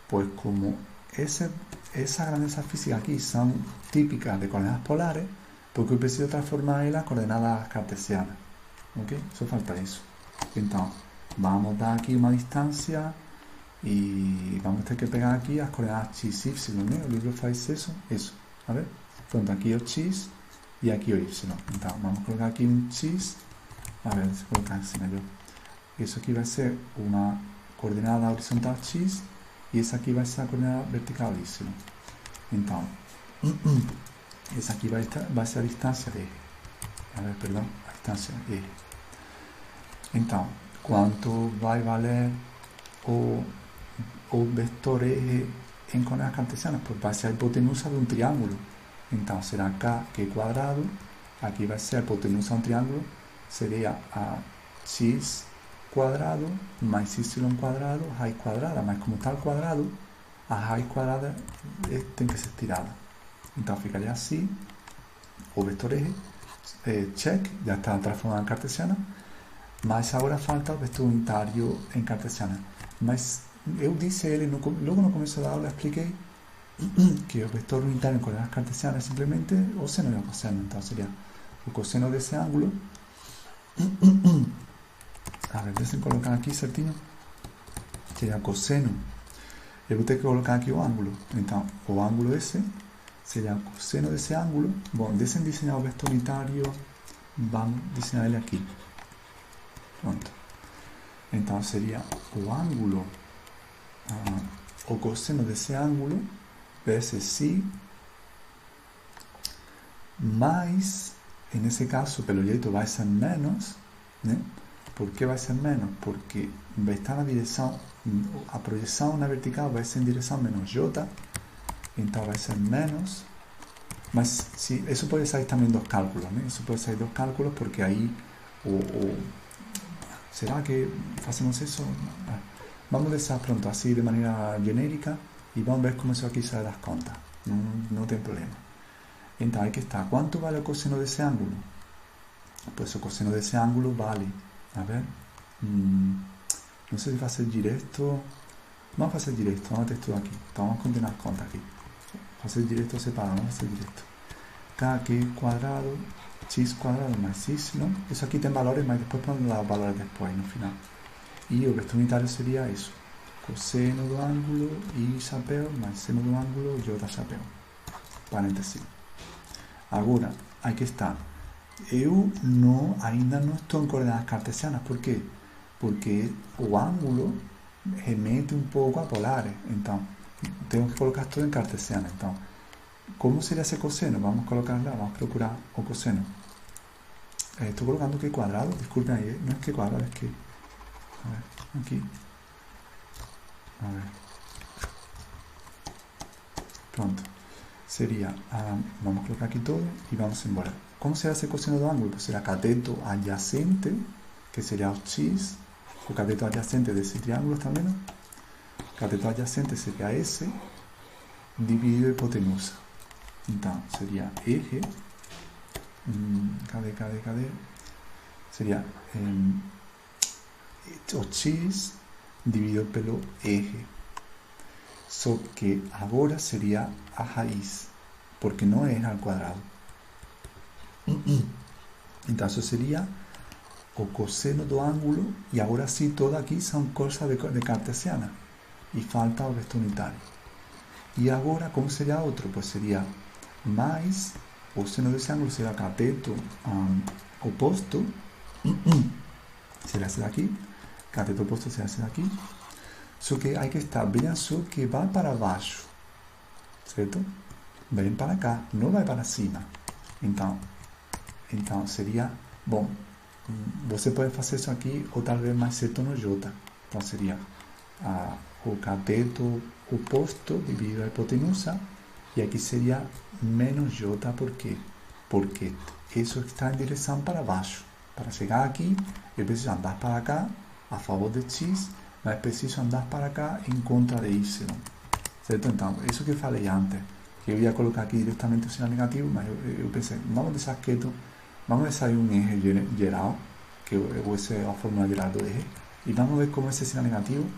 pues como esas grandezas físicas aquí son típicas de coordenadas polares, porque yo preciso transformar en las coordenadas cartesianas. ¿Ok? Eso falta eso. Entonces, vamos a dar aquí una distancia y vamos a tener que pegar aquí las coordenadas x, y, ¿no? El libro hace eso, a ver, pronto aquí el x y aquí el y. Entonces, vamos a colocar aquí un x, a ver, se coloca así yo. Eso aquí va a ser una coordenada horizontal x y esa aquí va a ser la coordenada vertical y. Entonces, esa aquí va a ser la distancia de eje. A ver, perdón, la distancia de eje. Entonces, ¿cuánto va a valer o vector eje en coordenadas cartesianas? Pues va a ser la hipotenusa de un triángulo. Entonces será k, que cuadrado, aquí va a ser la hipotenusa de un triángulo, sería a x cuadrado más y cuadrado, raíz cuadrada, más como está al cuadrado, a raíz cuadrada tiene que ser tirada. Entonces ficaría así, o vector eje, check, ya está transformada en cartesiana, mas agora falta o vector unitario en cartesiana. Mas eu disse ele, logo no começo da aula expliquei que o vector unitario en coordenadas cartesianas es simplemente o seno y o coseno. Entonces sería el coseno de ese ángulo. A ver, déjenme colocar aquí certinho. Sería coseno. Eu vou ter que colocar aqui o ángulo. Então, o ángulo esse sería o coseno de ese ángulo. Bom, deixem desenhar o vector unitario. Vamos desenhar ele aqui. Pronto. Então, sería o ángulo, o coseno de ese ángulo, veces sí, más, en ese caso, pelo jeito vai ser menos, né? Por que vai ser menos? Porque vai estar na direção, a projeção na vertical vai ser em direção menos j, então vai ser menos, mas sí, eso pode sair também dos cálculos, né? Isso pode sair dos cálculos porque aí, ¿será que hacemos eso? Vamos a dejar pronto, así de manera genérica, y vamos a ver cómo eso aquí sale las cuentas. No tiene problema. Entonces, aquí está. ¿Cuánto vale el coseno de ese ángulo? Pues el coseno de ese ángulo vale, a ver, no sé si va a ser directo. Vamos a hacer directo, vamos a hacer esto aquí. Vamos a continuar las cuentas aquí. Va a ser directo separado, vamos a hacer directo. K que cuadrado, x cuadrado más y, ¿no? Eso aquí tiene valores, más después ponen los valores después, no final. Y el vector unitario sería eso. Coseno do ángulo y chapéu más seno do ángulo y j chapéu. Paréntesis. Agora, aquí está. Eu ainda não estou em coordenadas cartesianas. Por quê? Porque o ângulo remete um pouco a polares. Então, tenho que colocar tudo em cartesiana. Então, como seria esse cosseno? Vamos colocar lá, vamos procurar o cosseno. Estou colocando que cuadrado, disculpen aí, não é que cuadrado, é que... A ver, aquí. A ver. Pronto. Sería, vamos a colocar aquí todo y vamos embora. ¿Cómo será ese coseno de ángulo? Pues será cateto adyacente, que sería x, o cateto adyacente de ese triángulo también. Cateto adyacente sería S, dividido hipotenusa. Entonces sería eje, KD, sería o x dividido pelo eje. Só que agora sería a raiz, porque no es al cuadrado. Entonces sería o coseno do ángulo, y ahora sí, todo aquí son cosas de cartesiana, y falta o vector unitario. Y ahora, ¿cómo sería otro? Pues sería más, o seno de ese ángulo será cateto opuesto, será ese de aquí, cateto opuesto será ese de aquí. Só que hay que estar, vean só que va para abajo, ¿cierto? Ven para acá, no va para cima. Então sería, bom, você pode fazer isso aqui, ou talvez mais certo no J. Então seria o cateto oposto dividido a hipotenusa, e aqui seria menos J, por quê? porque isso está em direção para baixo. Para chegar aqui, eu preciso andar para cá a favor de x, mas preciso andar para cá em contra de y. Certo? Então, isso que eu falei antes, que eu ia colocar aqui diretamente o sinal negativo, mas eu pensei, vamos deixar quieto, vamos deixar aí um eje geral, que essa é a fórmula geral do eje, e vamos ver como esse sinal negativo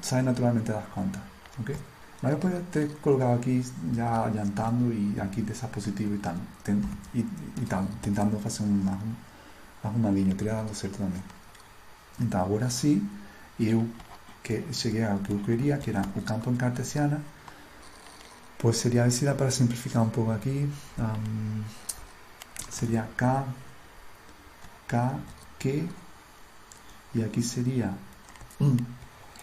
sai naturalmente das contas. Ok? Mas eu poderia ter colocado aqui já adiantando e aqui deixar positivo e tal, tentando fazer uma arrumadinho, teria dado certo também. Então, agora sim, eu que cheguei ao que eu queria, que era o campo em cartesiana, pues seria, a ver se dá para simplificar um pouco aqui, seria K, Q, e aqui seria,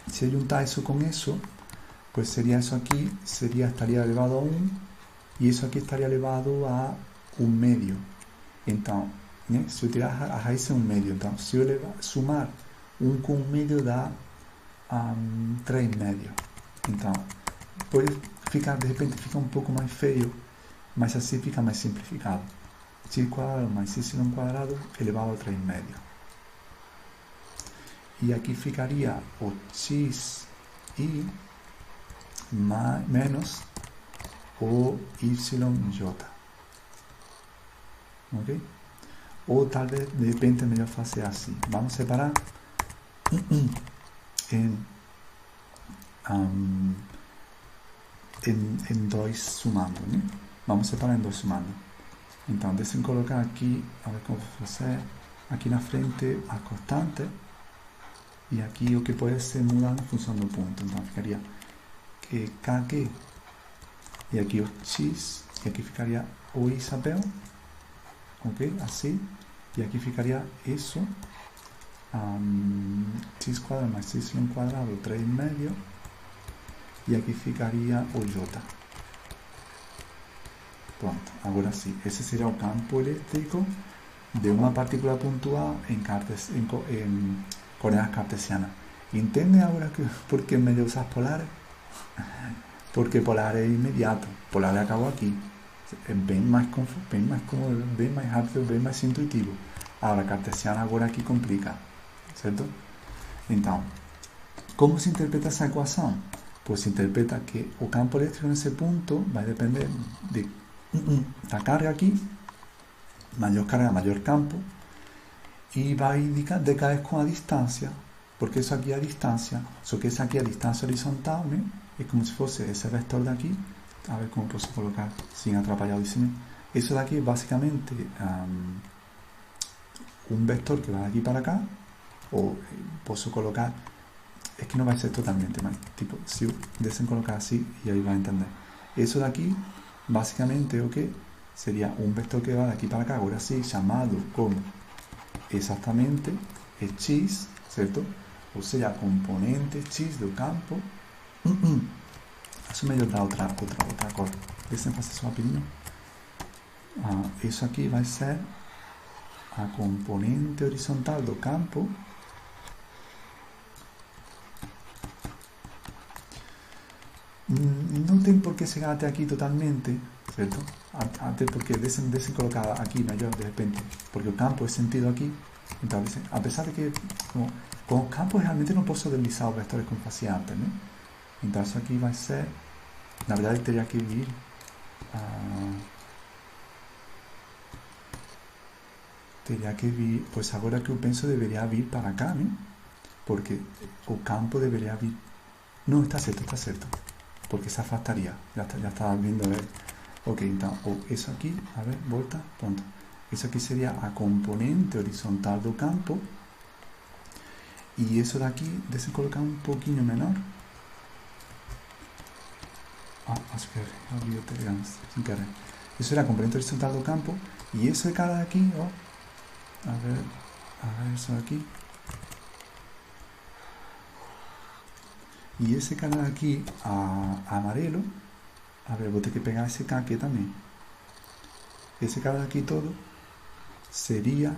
se eu juntar isso com isso, pues sería eso aquí, estaría elevado a 1 y eso aquí estaría elevado a 1 medio. Entonces, se eu tirar a raiz é 1 medio, então se eu sumar 1 com 1 medio dá 3 medio. Então, pode ficar, de repente fica um pouco mais feio, mas assim fica mais simplificado. X quadrado mais y quadrado elevado a 3 medio. E aqui ficaria o x y menos o yj, ok? Ou talvez de repente é melhor fazer assim, vamos separar em 2 sumando, né? Vamos separar em 2 sumando. Então, deixem colocar aqui, a ver como fazer, aqui na frente a constante, e aqui o que pode ser mudado em função do ponto. Então, ficaria KQ, e aqui o X, e aqui ficaria o Isabel, ok? Assim, e aqui ficaria isso, X quadrado mais Y quadrado, 3 medio, e aqui ficaria o J. Pronto, agora sim, esse seria o campo elétrico de uma partícula pontual em coordenadas cartesianas. Entendem agora por que me usas polares? Porque polar é imediato, polar acabou aqui, é bem mais cômodo, bem mais rápido, bem mais intuitivo. Agora, cartesiana agora aqui complica, certo? Então, como se interpreta essa equação? Pues se interpreta que o campo elétrico nesse ponto vai depender da carga aqui, maior carga, maior campo, e vai decair com a distância, porque isso aqui é a distância, só que essa aqui é a distância horizontal, né? É como se fosse esse vetor daqui, a ver como posso colocar sem atrapalhar o desenho. Isso daqui é basicamente um vetor que vai daqui para cá, ou posso colocar, é que não vai ser totalmente, mas tipo, se eu deixem colocar assim, e aí vai entender. Isso daqui, basicamente, é o que? Seria um vetor que vai daqui para cá, agora sim, chamado como exatamente x, certo? Ou seja, a componente x do campo. Acho melhor dar outra cor. Deixem fazer só rapidinho. Isso aqui vai ser a componente horizontal do campo. Não tem por que chegar até aqui totalmente, certo? Até porque deixem colocar aqui melhor de repente, porque o campo é sentido aqui. Então, apesar de que com o campo realmente não posso deslizar os vetores como fazia antes, né? Então isso aqui vai ser, na verdade teria que vir pois agora que eu penso deveria vir para cá, né? Porque o campo deveria vir, não, está certo, porque se afastaria, já está vindo a ver, ok, então, isso aqui, a ver, volta, pronto, isso aqui seria a componente horizontal do campo, e isso daqui, deixa eu colocar um pouquinho menor. Acho que olvidé o Telegram sin querer. Eso era a componente horizontal do campo, e esse cara daqui, ó, a ver isso aqui, e esse cara daqui amarelo, a ver, vou ter que pegar esse cara aqui também. Esse cara daqui todo seria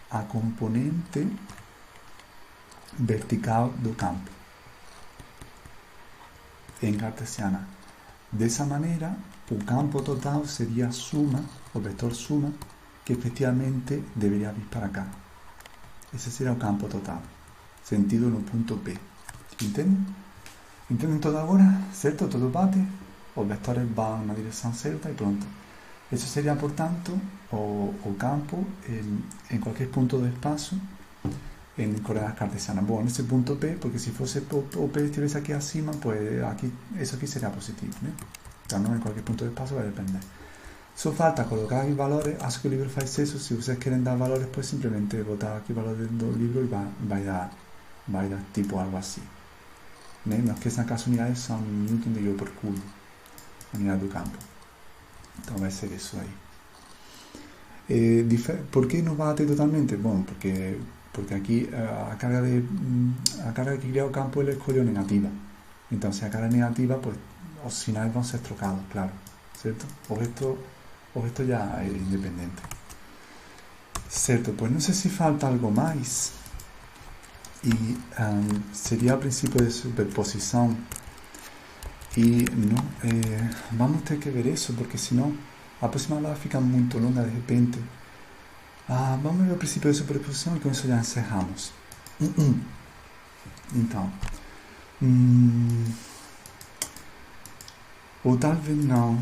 a componente vertical do campo em cartesiana. De esa manera, o campo total sería suma, o vector suma, que efectivamente debería vir para acá. Ese sería o campo total, sentido no punto P. Entenden? Entenden todo agora? Certo? Todo bate? Os vectores van na dirección certa e pronto. Eso sería, por tanto, o campo en cualquier punto do espacio en coordenadas cartesianas. Bueno, en ese punto P, porque si fuese o P estuviese aquí encima, pues aquí, eso aquí sería positivo, ¿no? Pero no en cualquier punto del espacio va a depender. Solo falta colocar aquí valores, haz que el libro faz eso. Si ustedes quieren dar valores, pues simplemente botar aquí valores del libro y va a dar tipo algo así. ¿No? Los que sacas unidades son Newton dividido por cubo, unidad do campo. Entonces va a ser eso ahí. ¿Por qué no bate totalmente? Bueno, porque aquí a carga que crea o campo ele escolheu negativa. Entonces a carga negativa, pues os sinais van ser trocados, claro, ¿cierto? Esto ya es independiente. Certo, pues no sé si falta algo más. Y sería el principio de superposición. Y no, vamos a tener que ver eso, porque si no, la próxima aula fica muy longa de repente. Vamos a ver o princípio de superposição e com isso já encerramos. Então, ou talvez não.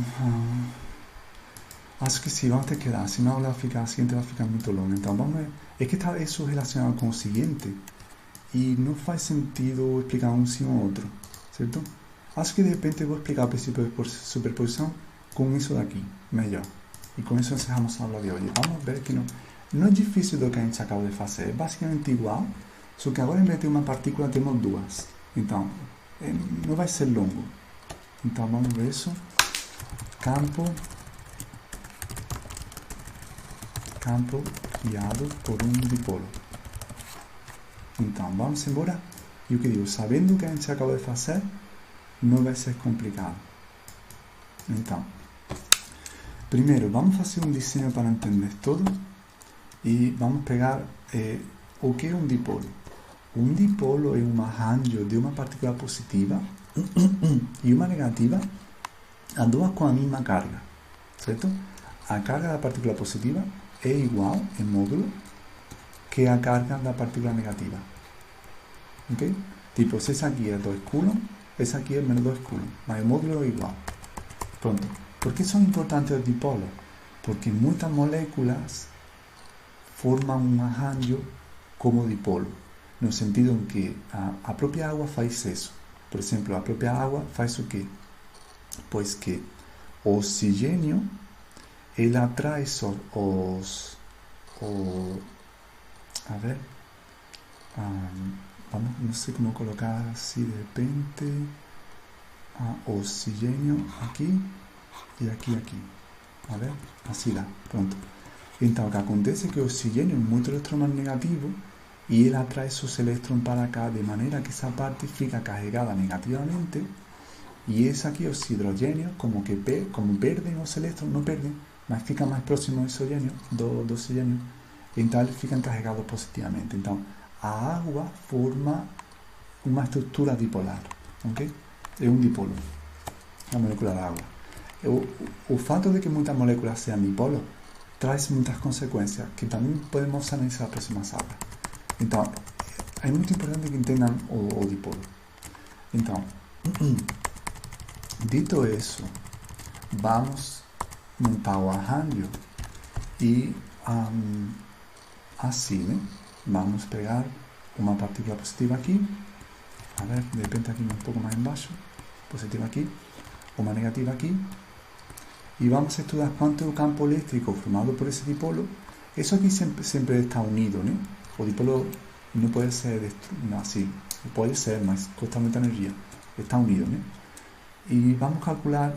Acho que sim, vamos ter que dar, senão a siguiente vai ficar muito longa. Então, vamos ver. É que está isso relacionado com o seguinte e não faz sentido explicar um sem o outro, certo? Acho que de repente vou explicar o princípio de superposição com isso daqui, melhor. E com isso encerramos a aula de hoje. Vamos ver que não é difícil do que a gente acabou de fazer, é basicamente igual, só que agora em vez de uma partícula temos duas. Então, não vai ser longo. Então, vamos ver isso. Campo guiado por um dipolo. Então, vamos embora. E o que digo, sabendo o que a gente acabou de fazer, não vai ser complicado. Então, primeiro, vamos fazer um desenho para entender tudo. E vamos pegar o que é um dipolo. Um dipolo é um arranjo de uma partícula positiva e uma negativa, a duas com a mesma carga, certo? A carga da partícula positiva é igual, em módulo, que a carga da partícula negativa. Ok? Tipo, se essa aqui é 2 coulomb, essa aqui é menos 2 coulomb, mas o módulo é igual. Pronto. Por que são importantes os dipolos? Porque muitas moléculas forman un arranjo como dipolo, no sentido en que a propia agua faz eso. Por exemplo, a propia agua faz o quê? Pois que o oxigênio ele atrai a ver, vamos, não sei como colocar assim de repente, oxigênio aqui e aqui. A ver, assim dá, pronto. Então, o que acontece é que o oxigênio é muito elétron mais negativo e ele atrai seus elétrons para cá, de maneira que essa parte fica carregada negativamente e esse aqui, os hidrogênios, como perdem os elétrons, não perdem, mas ficam mais próximos do oxigênio, então eles ficam carregados positivamente. Então, a água forma uma estrutura dipolar, ok? É um dipolo, a molécula da água. O fato de que muitas moléculas sejam dipolos traz muitas consequências que também podemos analisar nas próximas aulas. Então, é muito importante que entendam o dipolo. Então, dito isso, vamos montar o arranjo e assim, né? Vamos pegar uma partícula positiva aqui, a ver, de repente aqui um pouco mais embaixo, positiva aqui, uma negativa aqui, e vamos a estudar quanto é o campo elétrico formado por esse dipolo. Isso aqui sempre está unido, né? O dipolo não pode ser assim, pode ser, mas custa muita energia. Está unido, né? E vamos calcular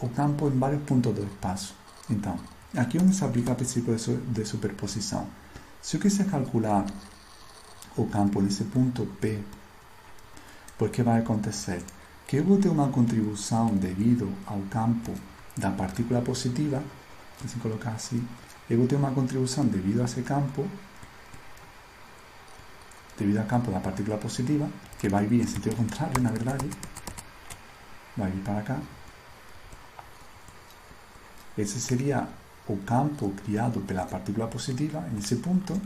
o campo em vários pontos do espaço. Então, aqui é onde se aplica o princípio de superposição. Se eu quiser calcular o campo nesse ponto P, o que vai acontecer? Que eu vou ter uma contribuição devido ao campo da partícula positiva, se colocar assim, eu vou ter uma contribuição devido a esse campo, devido ao campo da partícula positiva, que vai vir em sentido contrário, na verdade, vai vir para cá, esse seria o campo criado pela partícula positiva nesse ponto,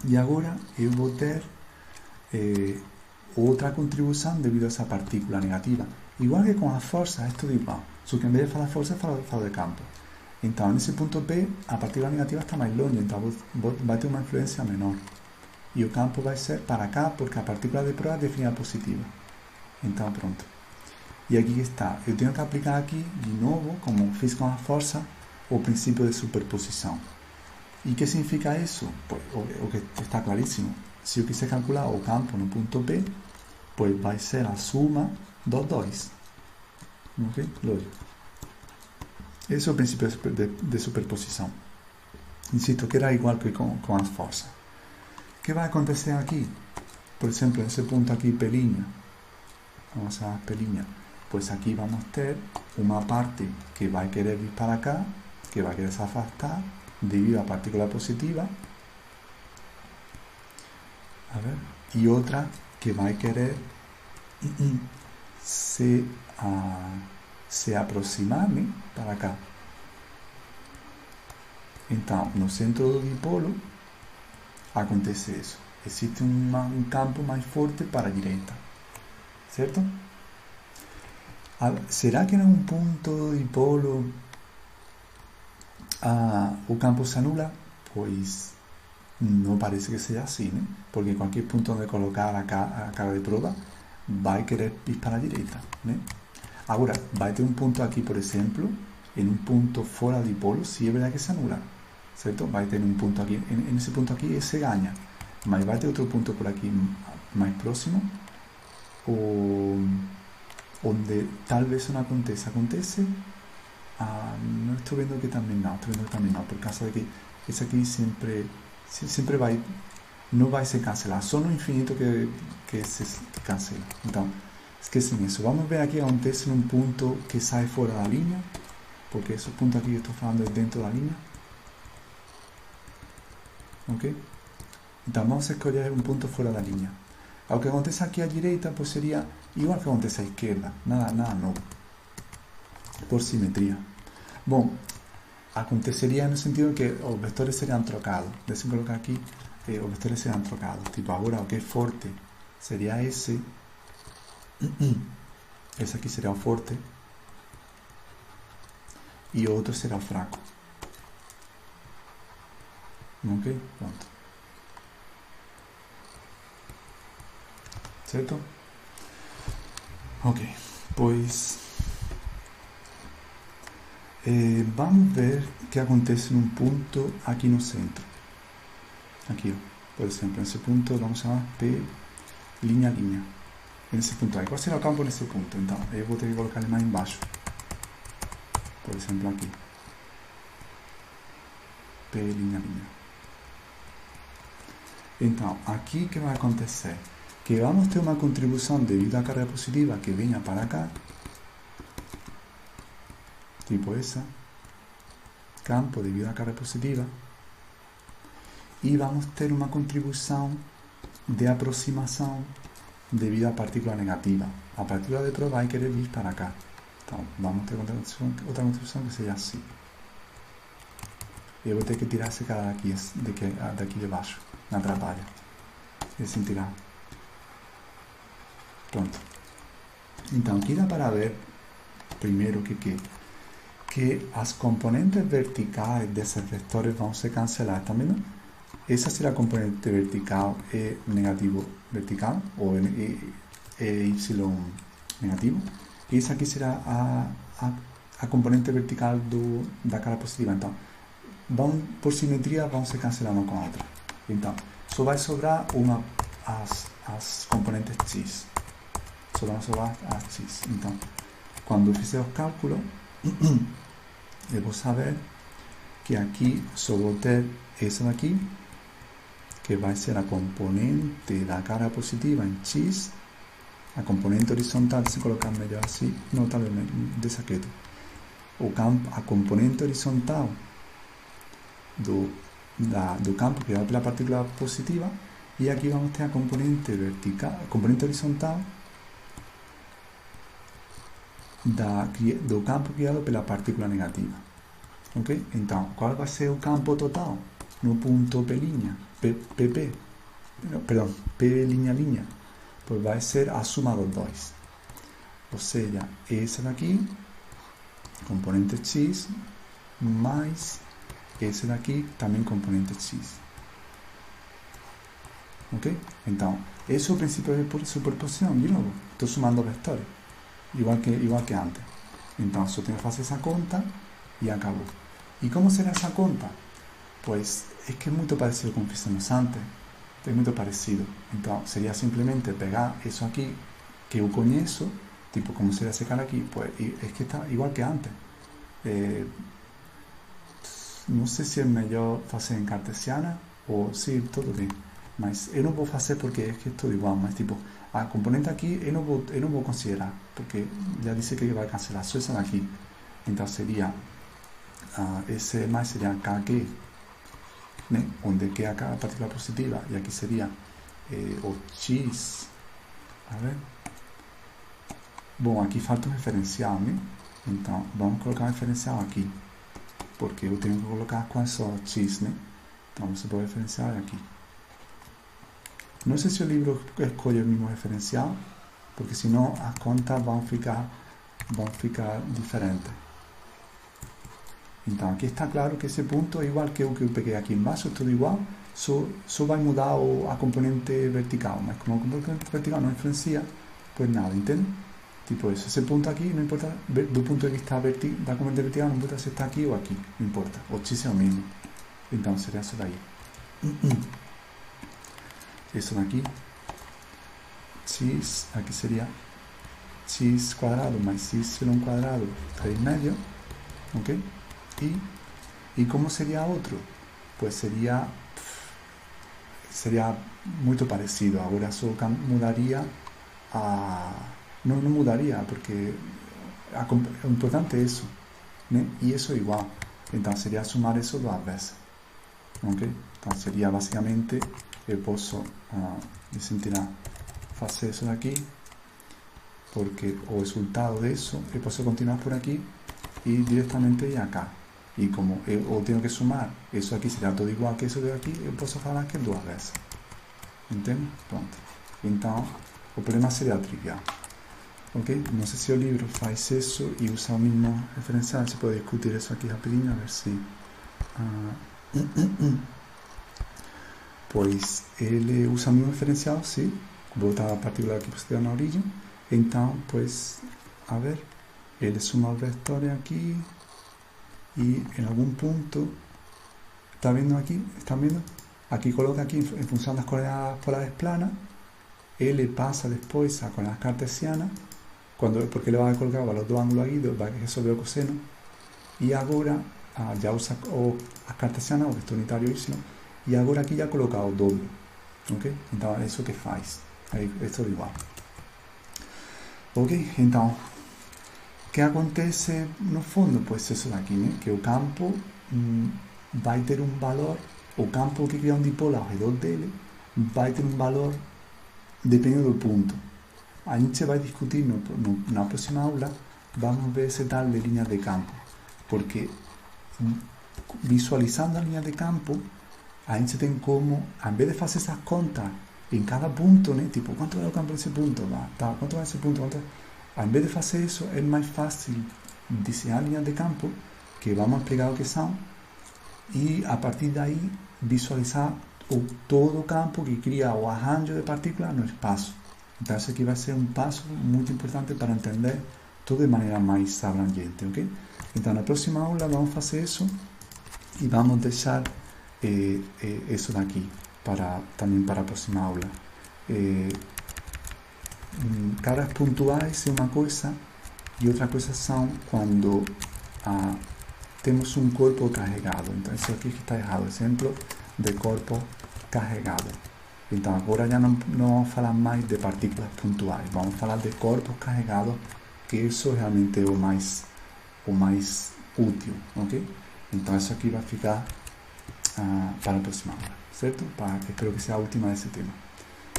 e agora eu vou ter outra contribuição devido a essa partícula negativa. Igual que com as forças, é tudo igual, só que em vez de falar força, falo de campo. Então, nesse ponto P, a partícula negativa está mais longe, então vai ter uma influência menor. E o campo vai ser para cá, porque a partícula de prova é definida positiva. Então, pronto. E aqui está. Eu tenho que aplicar aqui, de novo, como fiz com a força, o princípio de superposição. E que significa isso? Pues, o que está claríssimo. Se eu quiser calcular o campo no ponto P, pues vai ser a suma dos dois. Ok? Lógico. Esse é o princípio de superposição. Insisto que era igual que com as forças. O que vai acontecer aqui? Por exemplo, nesse ponto aqui, P'. Vamos a P'. Pues aqui vamos ter uma parte que vai querer vir para cá, que vai querer se afastar devido à partícula positiva. A ver. E outra que vai querer se aproximar, né, para cá. Então, no centro do dipolo acontece isso. Existe um campo mais forte para a direita. Certo? Será que em um ponto do dipolo o campo se anula? Pois não parece que seja assim, né? Porque qualquer ponto onde colocar a cara de prova vai querer ir para a direita, né? Agora, vai ter um ponto aqui, por exemplo, em um ponto fora do dipolo, se é verdade que se anula, certo? Vai ter um ponto aqui, nesse ponto aqui esse ganha, mas vai ter outro ponto por aqui mais próximo, onde talvez não aconteça. Acontece? Não estou vendo que também não, por causa de que esse aqui sempre vai, não vai se cancelar, só no infinito que se cancela. Então, esquecem isso. Vamos ver aqui, acontece num ponto que sai fora da linha, porque esse ponto aqui que estou falando é dentro da linha. Ok? Então, vamos escolher um ponto fora da linha. O que acontece aqui à direita, pues seria igual que acontece à esquerda, nada novo, por simetria. Bom, aconteceria no sentido que os vetores seriam trocados. Deixa-me colocar aqui, os vetores seriam trocados. Tipo, agora o que é forte seria esse. Esse aqui seria o forte. E o outro será o fraco. Ok? Pronto. Certo? Ok, pois vamos ver o que acontece num ponto aqui no centro. Aqui, ó. Por exemplo, nesse ponto vamos chamar P'. Nesse ponto aí. Qual será o campo nesse ponto? Então, eu vou ter que colocar ele mais embaixo. Por exemplo, aqui. P'. Então, aqui o que vai acontecer? Que vamos ter uma contribuição devido à carga positiva que venha para cá, tipo essa, campo devido à carga positiva, e vamos ter uma contribuição de aproximação devido à partícula negativa. A partícula de prova vai querer vir para cá. Então, vamos ter outra contribuição que seja assim. Eu vou ter que tirar esse cara daqui de baixo, não atrapalha. E assim tirar. Pronto. Então, aqui dá para ver, primeiro, que as componentes verticais desses vetores vão se cancelar. Está vendo? Essa será a componente vertical E negativo vertical, ou E Y negativo. E essa aqui será a componente vertical da cara positiva. Então, por simetria, vão se cancelar uma com a outra. Então, só vai sobrar as componentes X. Só vão sobrar as X. Então, quando eu fizer os cálculos, eu vou saber que aqui só vou ter essa daqui, que vai ser a componente da cara positiva em X, a componente horizontal, se colocar melhor assim, não, talvez dessa aqui, a componente horizontal do campo criado pela partícula positiva, e aqui vamos ter a componente vertical, a componente horizontal do campo criado pela partícula negativa. Ok? Então, qual vai ser o campo total no ponto P', PP, perdão, P', pois vai ser a suma dos dois. Ou seja, esse daqui, componente x, mais esse daqui, também componente x. Ok? Então, esse é o princípio de superposição. De novo, estou sumando vectores, igual que antes. Então, só tenho que fazer essa conta e acabou. E como será essa conta? Pues es que es muy parecido con lo que hicimos antes. Es muy parecido. Entonces sería simplemente pegar eso aquí que yo conozco, tipo como sería ese cara aquí, pues es que está igual que antes. No sé si es mejor hacer en cartesiana o sí, todo bien. Mas yo no puedo hacer porque es que es todo igual. Mas tipo, a componente aquí yo no puedo considerar porque ya dice que va a cancelar. Eso es aquí. Entonces sería ese más sería KQ, né? Onde que acá a partícula positiva e aqui seria o x. A ver. Bom, aqui falta um referencial, né? Então vamos colocar um referencial aqui, porque eu tenho que colocar qual só x, né? Então você pode referenciar aqui. Não sei se o livro escolhe o mesmo referencial, porque senão as contas vão ficar diferentes. Então aqui está claro que esse ponto é igual que o que eu peguei aqui embaixo, é tudo igual, só vai mudar a componente vertical, mas como a componente vertical não influencia, pues nada, entende? Tipo isso, esse ponto aqui não importa, do ponto de vista da componente vertical, não importa se está aqui ou aqui, não importa, o x é o mesmo. Então seria isso daí. Isso daqui, x, aqui seria x quadrado mais y quadrado 3 medio, ok? ¿Y cómo sería otro? Pues sería muy parecido. Ahora solo mudaría a... No mudaría porque es importante eso, ¿no? Y eso igual. Entonces sería sumar eso dos veces. ¿Ok? Entonces sería básicamente yo puedo hacer eso de aquí porque o resultado de eso yo puedo continuar por aquí y directamente acá. Y como yo tengo que sumar, eso aquí sería todo igual que eso de aquí, yo puedo falar que dos veces. ¿Entiendes? Pronto. Então, o problema sería trivial. Ok? No sé si el libro faz eso y usa el mismo referencial. Se puede discutir eso aquí rapidinho, a ver si... Pues ele usa o mesmo referencial, sim. Botar a partícula aqui positiva na origem. Então, pues, a ver, ele suma o vetor aqui. Y en algún punto, ¿está viendo aquí? ¿Están viendo? Aquí coloca aquí en función de las coordenadas polares planas, L pasa después a con las cartesianas, porque le va a colocar los dos ángulos aquí, va a resolver o coseno, y ahora ya usa las cartesianas, o vector unitario y, y ahora aquí ya ha colocado doble. ¿Ok? Entonces, ¿eso qué faz? Esto es igual. Ok, entonces, que acontece no fundo? Pois isso daqui, né? Que o campo vai ter um valor, o campo que cria um dipolo ao redor dele vai ter um valor dependendo do ponto. A gente vai discutir na próxima aula, vamos ver esse tal de linha de campo, porque visualizando a linha de campo, a gente tem como, em vez de fazer essas contas em cada ponto, né? Tipo, quanto é o campo nesse ponto? Tá, quanto é esse ponto? En vez de hacer eso, es más fácil diseñar líneas de campo, que vamos a explicar lo que son, y a partir de ahí visualizar todo campo que cría o arranjo de partículas en el espacio. Entonces aquí va a ser un paso muy importante para entender todo de manera más abrangente, ¿ok? Entonces en la próxima aula vamos a hacer eso y vamos a dejar eso de aquí también para la próxima aula. Caras puntuais é uma coisa e outra coisa são quando temos um corpo carregado. Então isso aqui que está errado, exemplo de corpo carregado. Então agora já não vamos falar mais de partículas pontuais, vamos falar de corpos carregados, que isso realmente é o mais útil, ok? Então isso aqui vai ficar para a próxima aula, certo? Espero que seja a última desse tema.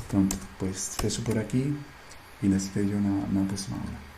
Pronto, pues eso por aquí y les veo en la próxima hora.